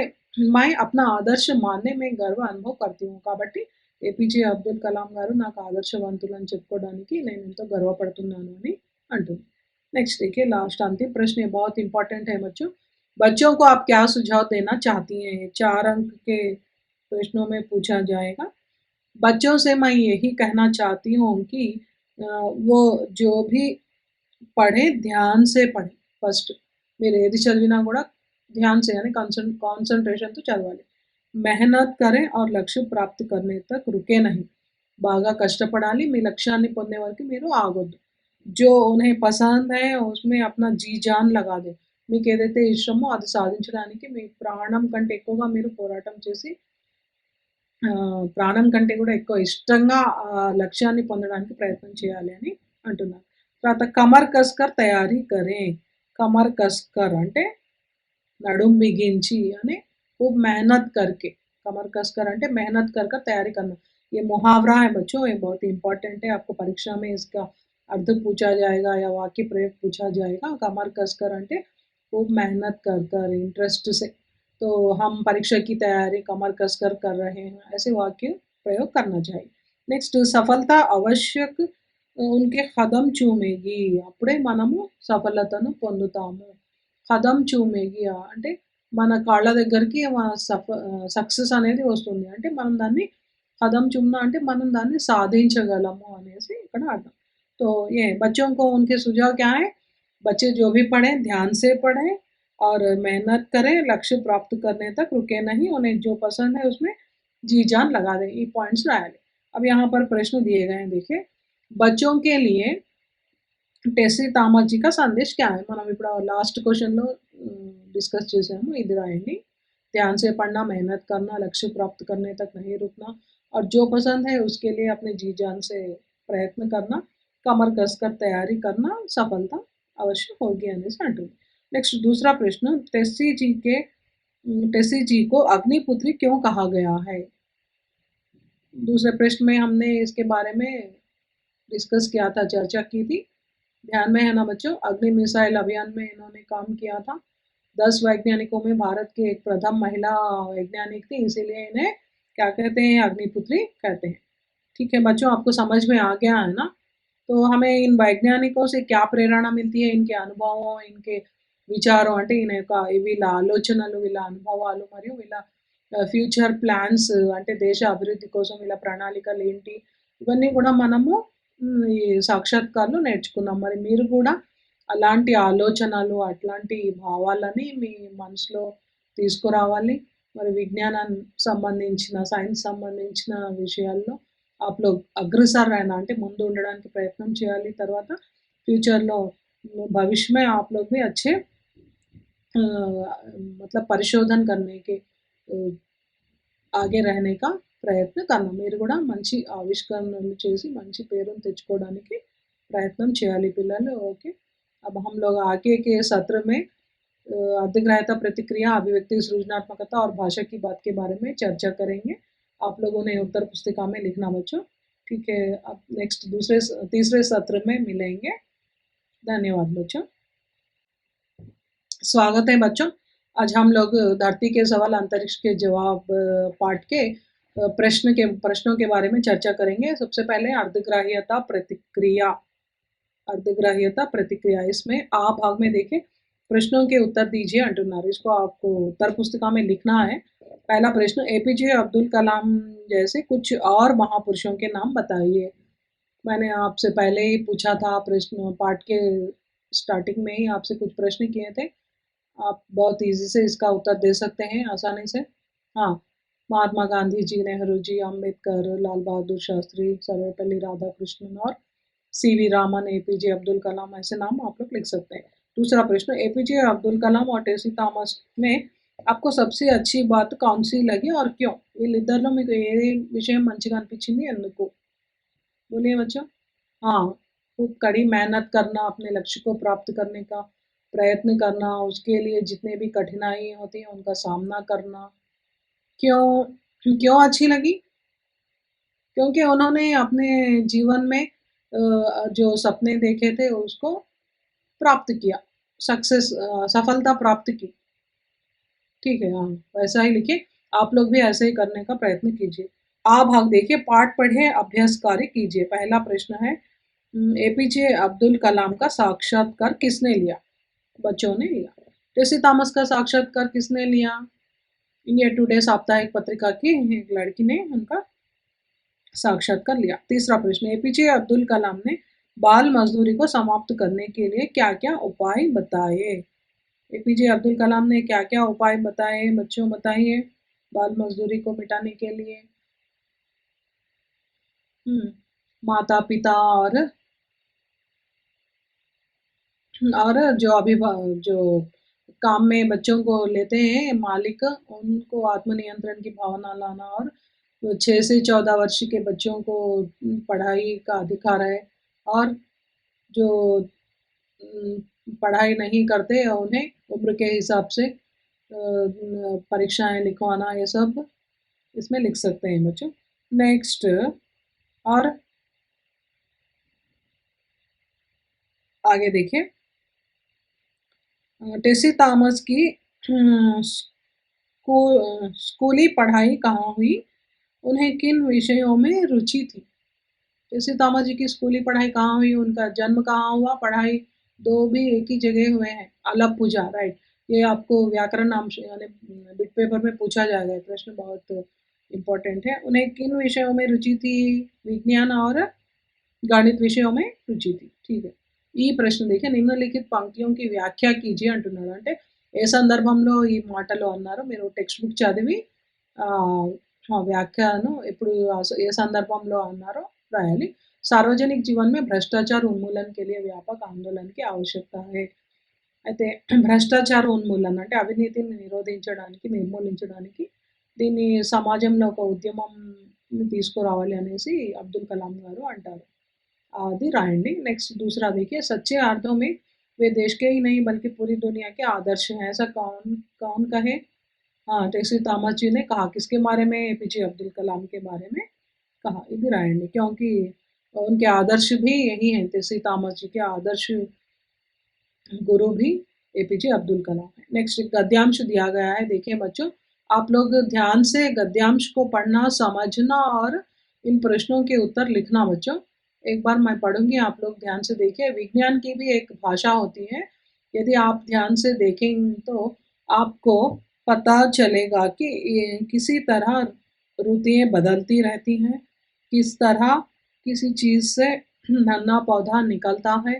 मैं अपना ఆదర్శ మాన్నే में गर्व अनुभव करती हूँ. కాబట్టి ఏపీజే అబ్దుల్ కలాం గారు నాకు ఆదర్శవంతులు అని చెప్పుకోవడానికి నేను ఎంతో గర్వపడుతున్నాను అని అంటుంది. नेक्स्ट देखिए, लास्ट अंतिम प्रश्न ये बहुत इंपॉर्टेंट है बच्चों. बच्चों को आप क्या सुझाव देना चाहती हैं? 4 अंक के प्रश्नों में पूछा जाएगा. बच्चों से मैं यही कहना चाहती हूँ कि वो जो भी पढ़े ध्यान से पढ़े. फर्स्ट మీరు ఏది చదివినా కూడా ध्यान से यानी కాన్సంట్రేషన్‌తో చదవాలి. मेहनत करें और लक्ष्य प्राप्त करने तक रुके नहीं. బాగా కష్టపడాలి. మీ లక్ష్యాన్ని పొందే వరకు మీరు ఆగొద్దు. जो उन्हें पसंद है उसमें अपना जी जान लगा दें. మీకు ఏదైతే ఇష్టమో అది సాధించడానికి మీ ప్రాణం కంటే ఎక్కువగా మీరు పోరాటం చేసి ప్రాణం కంటే కూడా ఎక్కువ ఇష్టంగా లక్ష్యాన్ని పొందడానికి ప్రయత్నం చేయాలి అని అంటున్నారు. తర్వాత కమర్ కస్కర్ తయారీ కరే. కమర్ కస్కర్ అంటే నడుం బిగించి అని खूब मेहनत करके. कमर कसकर అంటే मेहनत कर कर तैयारी करना. ये मुहावरा है बच्चों, ये बहुत ही इम्पोर्टेंट है. आपको परीक्षा में इसका अर्थ पूछा जाएगा या वाक्य प्रयोग पूछा जाएगा. कमर कसकर అంటే खूब मेहनत कर कर इंटरेस्ट से. तो हम परीक्षा की तैयारी कमर कसकर कर रहे हैं, ऐसे वाक्य प्रयोग करना चाहिए. నెక్స్ట్, సఫలత आवश्यक उनके కదం చూమేగి. అప్పుడే మనము సఫలతను పొందుతాము. కదం చూమేగి అంటే మన కాళ్ళ దగ్గరికి సక్సెస్ అనేది వస్తుంది. అంటే మనం దాన్ని కదం చుమ్నా అంటే మనం దాన్ని సాధించగలము అనేసి ఇక్కడ అర్థం. तो ये बच्चों को उनके सुझाव क्या है? बच्चे जो भी पढ़ें ध्यान से पढ़ें और मेहनत करें, लक्ष्य प्राप्त करने तक रुके नहीं. उन्हें जो पसंद है उसमें जी जान लगा दें. ये पॉइंट्स रायाలి. अब यहाँ पर प्रश्न दिए गए हैं देखिए. बच्चों के लिए టెస్సీ తామజ్జీ का संदेश क्या है? మనం ఇప్పుడు లాస్ట్ క్వెషన్‌లో डिस्कस చేసాము. ఇది రాయండి. ध्यान से पढ़ना, मेहनत करना, लक्ष्य प्राप्त करने तक नहीं रुकना और जो पसंद है उसके लिए अपने जी-जान से प्रयत्न करना, कमर कसकर तैयारी करना, सफलता अवश्य होगी అనేసి అంటుంది. నెక్స్ట్ दूसरा प्रश्न टेस्सी जी को अग्निपुत्री क्यों कहा गया है? दूसरे प्रश्न में हमने इसके बारे में डिस्कस किया था, चर्चा की थी। ध्यान में है ना बच्चों? अग्नि मिसाइल अभियान में इन्होंने काम किया था। 10 वैज्ञानिकों में भारत की एक प्रथम महिला वैज्ञानिक थी, इसीलिए इन्हें क्या कहते हैं? अग्निपुत्री कहते हैं। ठीक है बच्चों, आपको समझ में आ गया है ना? तो हमें इन वैज्ञानिकों से क्या प्रेरणा मिलती है? इनके అనుభవం, इनके విచారం అంటే ఈయన యొక్క వీళ్ళ ఆలోచనలు, వీళ్ళ అనుభవాలు మరియు వీళ్ళ ఫ్యూచర్ ప్లాన్స్ అంటే దేశ అభివృద్ధి కోసం వీళ్ళ ప్రణాళికలేంటి? ఇవన్నీ కూడా మనము ఈ సాక్షాత్కార్‌లో నేర్చుకున్నాం. మరి మీరు కూడా అలాంటి ఆలోచనలు, అట్లాంటి భావాలని మీ మనసులో తీసుకురావాలి. మరి విజ్ఞానం సంబంధించిన, సైన్స్ సంబంధించిన విషయాల్లో आप लोग अग्रसर रहना అంటే ముందు ఉండడానికి ప్రయత్నం చేయాలి. తర్వాత ఫ్యూచర్‌లో भविष्य में आप लोग भी अच्छे मतलब పరిశోధన करने के ఆగే रहने का ప్రయత్న करना. మీరు కూడా మంచి ఆవిష్కరణలు చేసి మంచి పేరును తెచ్చుకోవడానికి ప్రయత్నం చేయాలి పిల్లలు. ఓకే. अब हम लोग आगे के सत्र में अधिग्रहिता प्रतिक्रिया, अभिव्यक्ति, सृजनात्मकता और भाषा की बात के बारे में चर्चा करेंगे. आप लोगों ने उत्तर पुस्तिका में लिखना बच्चों. ठीक है, अब नेक्स्ट तीसरे सत्र में मिलेंगे. धन्यवाद बच्चों. स्वागत है बच्चों. आज हम लोग धरती के सवाल अंतरिक्ष के जवाब पाठ के प्रश्नों के बारे में चर्चा करेंगे. सबसे पहले अर्धग्राह्यता प्रतिक्रिया इसमें आ भाग में देखें प्रश्नों के उत्तर दीजिए अंటున్నారు. इसको आपको उत्तर पुस्तिका में लिखना है. पहला प्रश्न, एपीजे अब्दुल कलाम जैसे कुछ और महापुरुषों के नाम बताइए. मैंने आपसे पहले ही पूछा था, प्रश्न पाठ के स्टार्टिंग में ही आपसे कुछ प्रश्न किए थे. आप बहुत ईज़ी से इसका उत्तर दे सकते हैं आसानी से. हाँ, महात्मा गांधी जी, नेहरू जी, अम्बेडकर, लाल बहादुर शास्त्री, सर्वपल्ली राधाकृष्णन और सीवी रामन, एपीजे अब्दुल कलाम, ऐसे नाम आप लोग लिख सकते हैं. दूसरा प्रश्न, एपीजे अब्दुल कलाम और टेसी थॉमस में आपको सबसे अच्छी बात कौन सी लगी और क्यों? వీళ్ళిద్దరిలో మీకు ఏ విషయం మంచిగా అనిపించింది, ఎందుకు? बोलिए बच्चों. हाँ, खूब कड़ी मेहनत करना, अपने लक्ष्य को प्राप्त करने का प्रयत्न करना, उसके लिए जितने भी कठिनाई होती हैं उनका सामना करना. क्यों क्यों अच्छी लगी? क्योंकि उन्होंने अपने जीवन में जो सपने देखे थे उसको प्राप्त किया, सफलता प्राप्त की. ठीक है, हाँ, वैसा ही लिखिए. आप लोग भी ऐसे ही करने का प्रयत्न कीजिए. आ भाग देखिए, पाठ पढ़िए, अभ्यास कार्य कीजिए. पहला प्रश्न है, एपीजे अब्दुल कलाम का साक्षात्कार किसने लिया? बच्चों ने लिया. टेसी थॉमस का साक्षात्कार किसने लिया? इंडिया टुडे साप्ताहिक पत्रिका की एक लड़की ने उनका साक्षात्कार लिया. तीसरा प्रश्न, एपीजे अब्दुल कलाम ने बाल मजदूरी को समाप्त करने के लिए क्या-क्या उपाय बताए? एपीजे अब्दुल कलाम ने क्या-क्या उपाय बताए? बच्चों बताइए, बाल मजदूरी को मिटाने के लिए. माता पिता और जो काम में बच्चों को लेते हैं मालिक, उनको आत्मनियंत्रण की भावना लाना और 6 से 14 वर्ष के बच्चों को पढ़ाई का अधिकार है और जो पढ़ाई नहीं करते उन्हें उम्र के हिसाब से परीक्षाएं लिखवाना, ये सब इसमें लिख सकते हैं बच्चों. नेक्स्ट, और आगे देखिए, टेसी थॉमस की स्कूली पढ़ाई कहाँ हुई? उन्हें किन विषयों में रुचि थी? टेसी थॉमस जी की स्कूली पढ़ाई कहाँ हुई? उनका जन्म कहाँ हुआ? पढ़ाई दो भी एक ही जगह हुए हैं, अलपुजा, राइट. ये आपको व्याकरण अंश यानी बिट पेपर में पूछा जाएगा. ये प्रश्न बहुत इम्पोर्टेंट है. उन्हें किन विषयों में रुचि थी? विज्ञान और गणित विषयों में रुचि थी. ठीक है. ఈ ప్రశ్న देखिए, నిమ్నలిఖిత పంక్తిयों की వ్యాఖ్య कीजिए అంటున్నారు. అంటే ఏ సందర్భంలో ఈ మాటలు అన్నారో మీరు టెక్స్ట్ బుక్ చదివి వ్యాఖ్యను ఎప్పుడు ఏ సందర్భంలో అన్నారో రాయాలి. सार्वजनिक जीवन में भ्रष्टाचार उन्मूलन के लिए व्यापक आंदोलन की आवश्यकता है. అయితే భ్రష్టాచార ఉన్మూలన అంటే అవినీతిని నిరోధించడానికి, నిర్మూలించడానికి దీన్ని సమాజంలో ఒక ఉద్యమం తీసుకురావాలి అనేసి అబ్దుల్ కలాం గారు అంటారు. అది రాయండి. నెక్స్ట్ दूसरा देखिए सच्चे अर्थों में वे देश के ही नहीं बल्कि पूरी दुनिया के आदर्श हैं. ऐसा कौन कौन कहे? हाँ, टेसी तामस जी ने कहा. किसके बारे में? एपीजे अब्दुल कलाम के बारे में कहा. ఇది రాయండి. क्योंकि उनके आदर्श भी यही हैं. टेसी तामस जी के आदर्श गुरु भी एपीजे अब्दुल कलाम है. नेक्स्ट गद्यांश दिया गया है. देखिए बच्चों, आप लोग ध्यान से गद्यांश को पढ़ना, समझना और इन प्रश्नों के उत्तर लिखना बच्चों. एक बार मैं पढ़ूंगी, आप लोग ध्यान से देखिए. विज्ञान की भी एक भाषा होती है. यदि आप ध्यान से देखेंगे तो आपको पता चलेगा कि ये किसी तरह ऋतुएं बदलती रहती हैं, किस तरह किसी चीज़ से नन्हा पौधा निकलता है,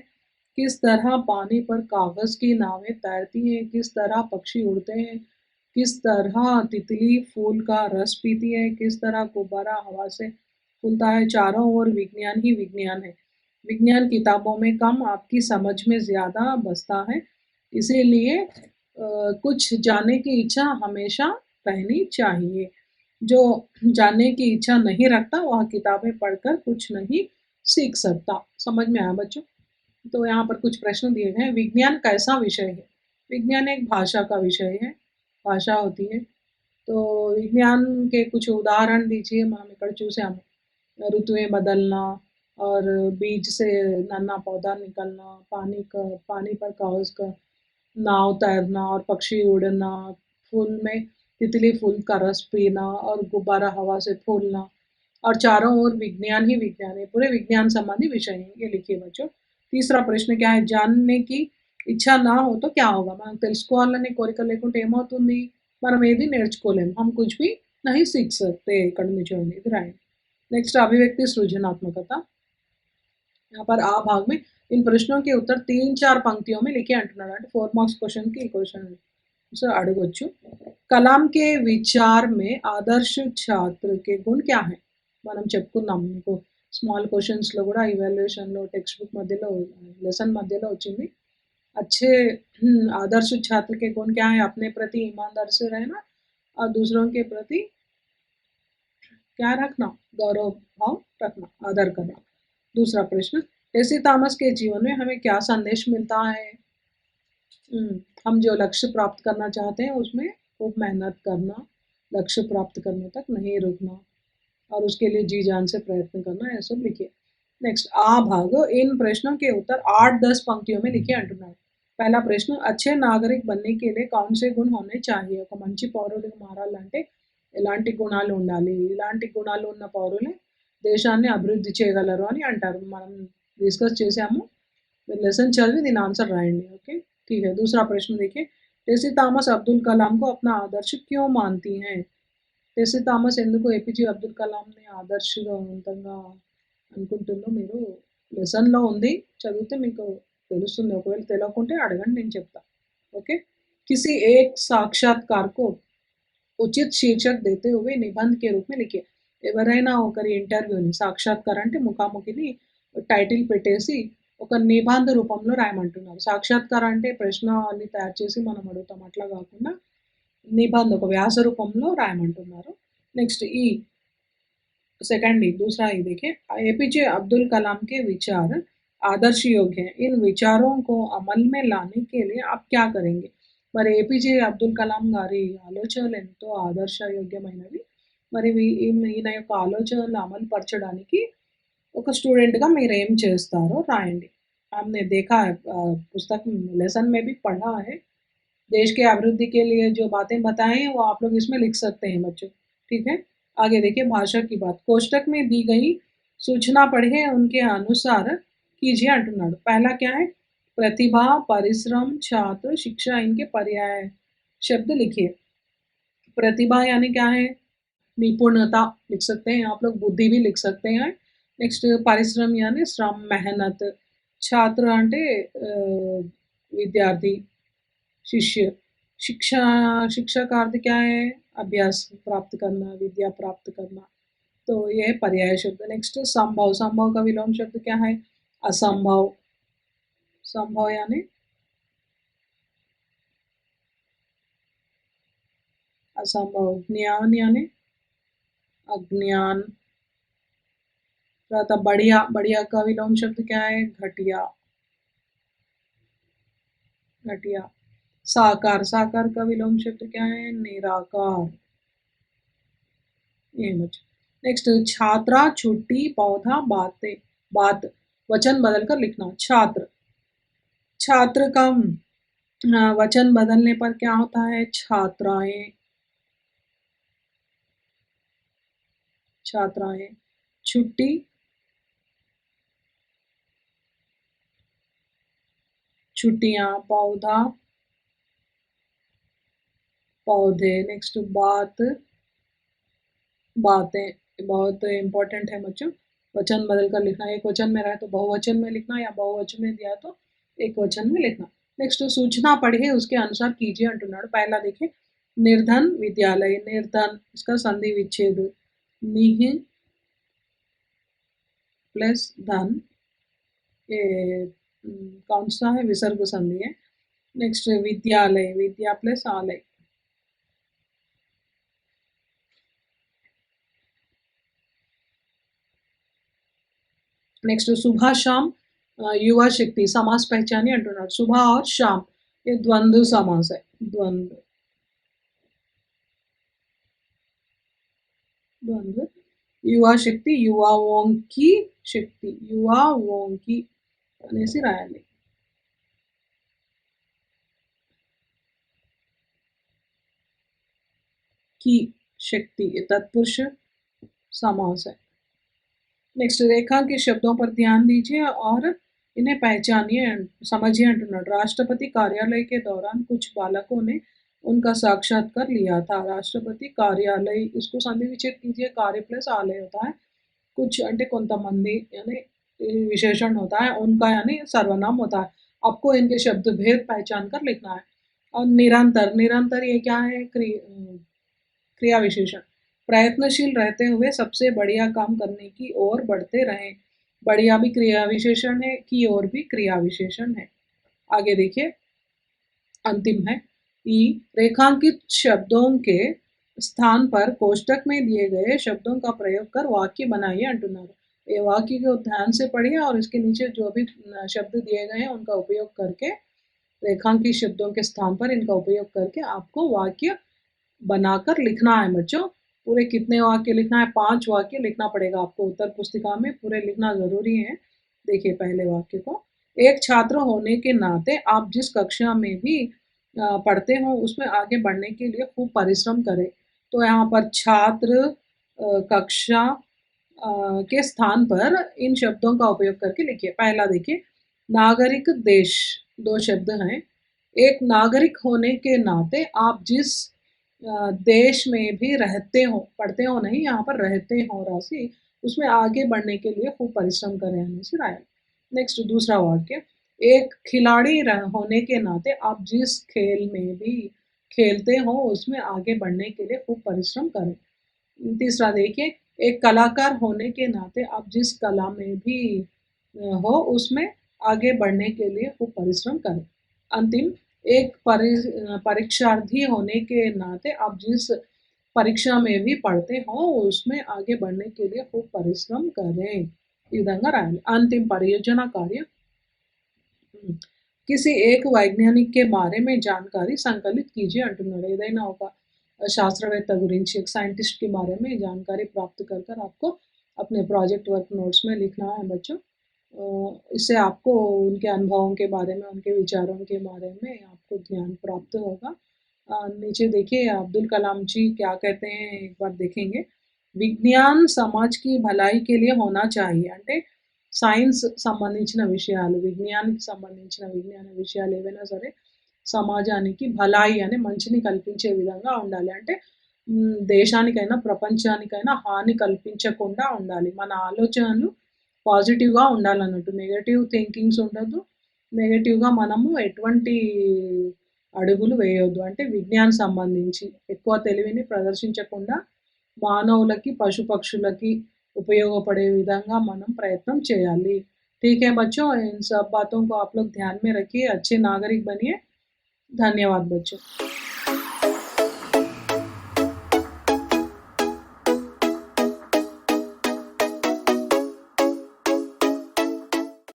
किस तरह पानी पर कागज़ की नावें तैरती हैं, किस तरह पक्षी उड़ते हैं, किस तरह तितली फूल का रस पीती है, किस तरह गुब्बारा हवा से फूलता है. चारों ओर विज्ञान ही विज्ञान है. विज्ञान किताबों में कम, आपकी समझ में ज़्यादा बसता है. इसीलिए कुछ जानने की इच्छा हमेशा रहनी चाहिए. जो जानने की इच्छा नहीं रखता वह किताबें पढ़कर कुछ नहीं सीख सकता. समझ में आया बच्चों? तो यहाँ पर कुछ प्रश्न दिए गए हैं. विज्ञान कैसा विषय है? विज्ञान एक भाषा का विषय है, भाषा होती है. तो विज्ञान के कुछ उदाहरण दीजिए. మనం ఇక్కడ చూసాము ऋतुएं बदलना और बीज से नन्हा पौधा निकलना, पानी पर कागज का नाव तैरना और पक्षी उड़ना, फूल में तितली फूल का रस पीना और गुब्बारा हवा से फूलना, और चारों ओर विज्ञान ही विज्ञान है. पूरे विज्ञान संबंधी विषय हैं. ये लिखिए बच्चों. तीसरा प्रश्न क्या है? जानने की ఇచ్చా నా हो तो क्या होगा? మనం తెలుసుకోవాలని కోరిక లేకుంటే ఏమవుతుంది? మనం ఏది నేర్చుకోలేం. हम कुछ भी नहीं सीख सकते. ఇక్కడ నుంచి చూడండి, ఇది రాయండి. नेक्स्ट अभिव्यक्ति सृजनात्मकता. यहाँ पर आ भाग में इन प्रश्नों के उत्तर 3-4 पंक्तियों में लिखे अंటున్నాడు. అంటే 4 మార్క్స్ क्वेश्चन की क्वेश्चन సో అడగొచ్చు. कलाम के विचार में आदर्श छात्र के गुण क्या है? మనం చెప్పుకున్నాం. మీకు స్మాల్ క్వశ్చన్స్లో కూడా ఇవాల్యుయేషన్లో టెక్స్ట్ బుక్ మధ్యలో లెసన్ మధ్యలో వచ్చింది. अच्छे आदर्श छात्र के गुण क्या है? अपने प्रति ईमानदार से रहना और दूसरों के प्रति क्या रखना? गौरव भाव रखना, आदर करना. दूसरा प्रश्न, टेसी थॉमस के जीवन में हमें क्या संदेश मिलता है? हम जो लक्ष्य प्राप्त करना चाहते हैं उसमें खूब मेहनत करना, लक्ष्य प्राप्त करने तक नहीं रुकना और उसके लिए जी जान से प्रयत्न करना. ये सब लिखिए. नेक्स्ट आ भाग इन प्रश्नों के उत्तर 8-10 पंक्तियों में लिखे अंటున్నాడు. पहला प्रश्न, अच्छे नागरिक बनने के लिए कौन से गुण होने चाहिए? ఒక మంచి పౌరుడిగా మారాలంటే ఎలాంటి గుణాలు ఉండాలి? ఇలాంటి గుణాలు ఉన్న పౌరులే దేశాన్ని అభివృద్ధి చేయగలరు అని అంటారు. మనం డిస్కస్ చేసాము. మీరు లెసన్ చదివి దీని ఆన్సర్ రాయండి. ఓకే, ठीक है. दूसरा प्रश्न देखिए, टेसी थॉमस अब्दुल कलाम को अपना आदर्श क्यों मानती हैं? टेसी థామస్ ఎందుకు ఏపీజే అబ్దుల్ కలాంని ఆదర్శవంతంగా అనుకుంటుందో మీరు లెసన్లో ఉంది, చదివితే మీకు తెలుస్తుంది. ఒకవేళ తెలియకుంటే అడగండి, నేను చెప్తా. ఓకే. किसी एक साक्षात्कार को उचित शीर्षक देते हुए निबंध के रूप में लिखिए. ఎవరైనా ఒకరి ఇంటర్వ్యూని, సాక్షాత్కారం అంటే ముఖాముఖిని టైటిల్ పెట్టేసి ఒక నిబంధ రూపంలో రాయమంటున్నారు. సాక్షాత్కారం అంటే ప్రశ్న అన్ని తయారు చేసి మనం అడుగుతాం, అట్లా కాకుండా निबंध ఒక व्यास రూపంలో రాయమంటున్నారు. नेक्स्ट ई सेकंड ई दूसरा ई देखिए, एपीजे अब्दुल कलाम के विचार आदर्श योग्य हैं. इन विचारों को अमल में लाने के लिए आप क्या करेंगे? మరి ఏపీజే అబ్దుల్ కలాం గారి ఆలోచనలు ఎంతో ఆదర్శయోగ్యమైనవి. మరి ఈయన యొక్క ఆలోచనలు అమలు పరచడానికి ఒక స్టూడెంట్గా మీరు ఏం చేస్తారో రాయండి. हमने देखा है, पुस्तक लेसन में भी पढ़ा है. देश के अभिवृद्धि के लिए जो बातें बताएं हैं वो आप लोग इसमें लिख सकते हैं बच्चों. ठीक है. आगे देखिए भाषा की बात. कोष्टक में दी गई सूचना पढ़े उनके अनुसार कीजिए अंటున్నాడు. पहला क्या है? प्रतिभा, परिश्रम, छात्र, शिक्षा, इनके पर्याय शब्द लिखिए. प्रतिभा यानी क्या है? निपुणता लिख सकते हैं आप लोग, बुद्धि भी लिख सकते हैं. नेक्स्ट परिश्रम यानी श्रम, मेहनत. छात्र అంటే विद्यार्थी, शिष्य. शिक्षा, शिक्षा का अर्थ क्या है? अभ्यास प्राप्त करना, विद्या प्राप्त करना. तो ये पर्याय शब्द। नेक्स्ट संभव, संभव का विलोम शब्द क्या है? असंभव। संभव यानी असंभव। ज्ञान यानी अज्ञान। तो बढ़िया, बढ़िया का विलोम शब्द क्या है? घटिया, घटिया। साकार, साकार का विलोम शब्द क्या है? निराकार। ये मुझे। नेक्स्ट छात्रा, छुट्टी, पौधा, बातें। बात वचन बदल कर लिखना। छात्र, छात्र का वचन बदलने पर क्या होता है? छात्राएं, छात्राएं। छुट्टी, छुट्टियां। पौधा, पौधे। नेक्स्ट बात, बातें। बहुत इंपॉर्टेंट है बच्चों। वचन बदल कर लिखना। एक वचन में रहे तो बहुवचन में लिखना, या बहुवचन में दिया तो एक वचन में लिखना। नेक्स्ट सूचना पढ़िए, उसके अनुसार कीजिए अंटोनाड। पहला देखिए, निर्धन विद्यालय। निर्धन, इसका संधि विच्छेद निह प्लस धन। ये कौन सा है? विसर्ग संधि है। नेक्स्ट विद्यालय, विद्या प्लस आलय। नेक्स्ट सुबह शाम, युवा शक्ति। समास पहचानिए अंटोनाड। सुबह और शाम, ये द्वंद्व समास है। द्वंद्व, द्वंद्व। युवा शक्ति, युवाओं की शक्ति। युवाओं की అనేసి రాయాలి। की शक्ति, ये तत्पुरुष समास है। नेक्स्ट रेखा के शब्दों पर ध्यान दीजिए और इन्हें पहचानिए, समझिए अंटोनाड। राष्ट्रपति कार्यालय के दौरान कुछ बालकों ने उनका साक्षात्कार लिया था। राष्ट्रपति कार्यालय, इसको संधि विच्छेद कीजिए। कार्य प्लस आलय होता है। कुछ అంటే కొంతమంది यानी विशेषण होता है, उनका यानी सर्वनाम होता है। आपको इनके शब्द भेद पहचान कर लिखना है। और निरंतर, निरंतर ये क्या है? क्रिया विशेषण। प्रयत्नशील रहते हुए सबसे बढ़िया काम करने की ओर बढ़ते रहें। बढ़िया भी क्रिया विशेषण है, की ओर भी क्रिया विशेषण है। आगे देखिए, अंतिम है ई। रेखांकित शब्दों के स्थान पर कोष्टक में दिए गए शब्दों का प्रयोग कर वाक्य बनाइए अंटोनाड। ये वाक्य को ध्यान से पढ़िए और इसके नीचे जो भी शब्द दिए गए हैं उनका उपयोग करके, रेखांकित शब्दों के स्थान पर इनका उपयोग करके आपको वाक्य बनाकर लिखना है बच्चों। पूरे कितने वाक्य लिखना है? 5 वाक्य लिखना पड़ेगा आपको उत्तर पुस्तिका में, पूरे लिखना ज़रूरी है। देखिए पहले वाक्य को, एक छात्र होने के नाते आप जिस कक्षा में भी पढ़ते हो उसमें आगे बढ़ने के लिए खूब परिश्रम करें। तो यहाँ पर छात्र, कक्षा के स्थान पर इन शब्दों का उपयोग करके लिखिए। पहला देखिए, नागरिक, देश। 2 शब्द हैं। एक नागरिक होने के नाते आप जिस देश में भी रहते हो, पढ़ते हो नहीं, यहाँ पर रहते हो राशि, उसमें आगे बढ़ने के लिए खूब परिश्रम करें हमें राय। नेक्स्ट दूसरा वाक्य, एक खिलाड़ी होने के नाते आप जिस खेल में भी खेलते हो उसमें आगे बढ़ने के लिए खूब परिश्रम करें। तीसरा देखिए, एक कलाकार होने के नाते आप जिस कला में भी हो उसमें आगे बढ़ने के लिए खूब परिश्रम करें। अंतिम, एक परीक्षार्थी होने के नाते आप जिस परीक्षा में भी पढ़ते हो उसमें आगे बढ़ने के लिए खूब परिश्रम करें। ఈ విధంగా రాయాలి। अंतिम परियोजना कार्य, किसी एक वैज्ञानिक के बारे में जानकारी संकलित कीजिए अंటున్నాడు। ఏదైనా ఒక శాస్త్రవేత్త గురించి, एक साइंटिस्ट के बारे में जानकारी प्राप्त कर कर आपको अपने प्रोजेक्ट वर्क नोट्स में लिखना है बच्चों। इससे आपको उनके अनुभवों के बारे में, उनके विचारों के बारे में आपको ज्ञान प्राप्त होगा। नीचे देखिए अब्दुल कलाम जी क्या कहते हैं, एक बार देखेंगे। విజ్ఞాన్ समाज की भलाई के लिए होना चाहिए అంటే సైన్స్ సంబంధించిన విషయాలు, విజ్ఞానానికి సంబంధించిన విజ్ఞాన విషయాలు ఏవైనా సరే సమాజానికి భలాయి అనే మంచిని కల్పించే విధంగా ఉండాలి। అంటే దేశానికైనా ప్రపంచానికైనా హాని కల్పించకుండా ఉండాలి। మన ఆలోచనలు పాజిటివ్‌గా ఉండాలన్నట్టు, నెగెటివ్ థింకింగ్స్ ఉండొద్దు। నెగెటివ్‌గా మనము ఎటువంటి అడుగులు వేయొద్దు। అంటే విజ్ఞానం సంబంధించి ఎక్కువ తెలివిని ప్రదర్శించకుండా మానవులకి, పశు-పక్షులకి ఉపయోగపడే విధంగా మనం प्रयत्न చేయాలి. ठीक है बच्चों, इन सब बातों को आप लोग ध्यान में रखिए, अच्छे नागरिक बनिए। धन्यवाद बच्चों।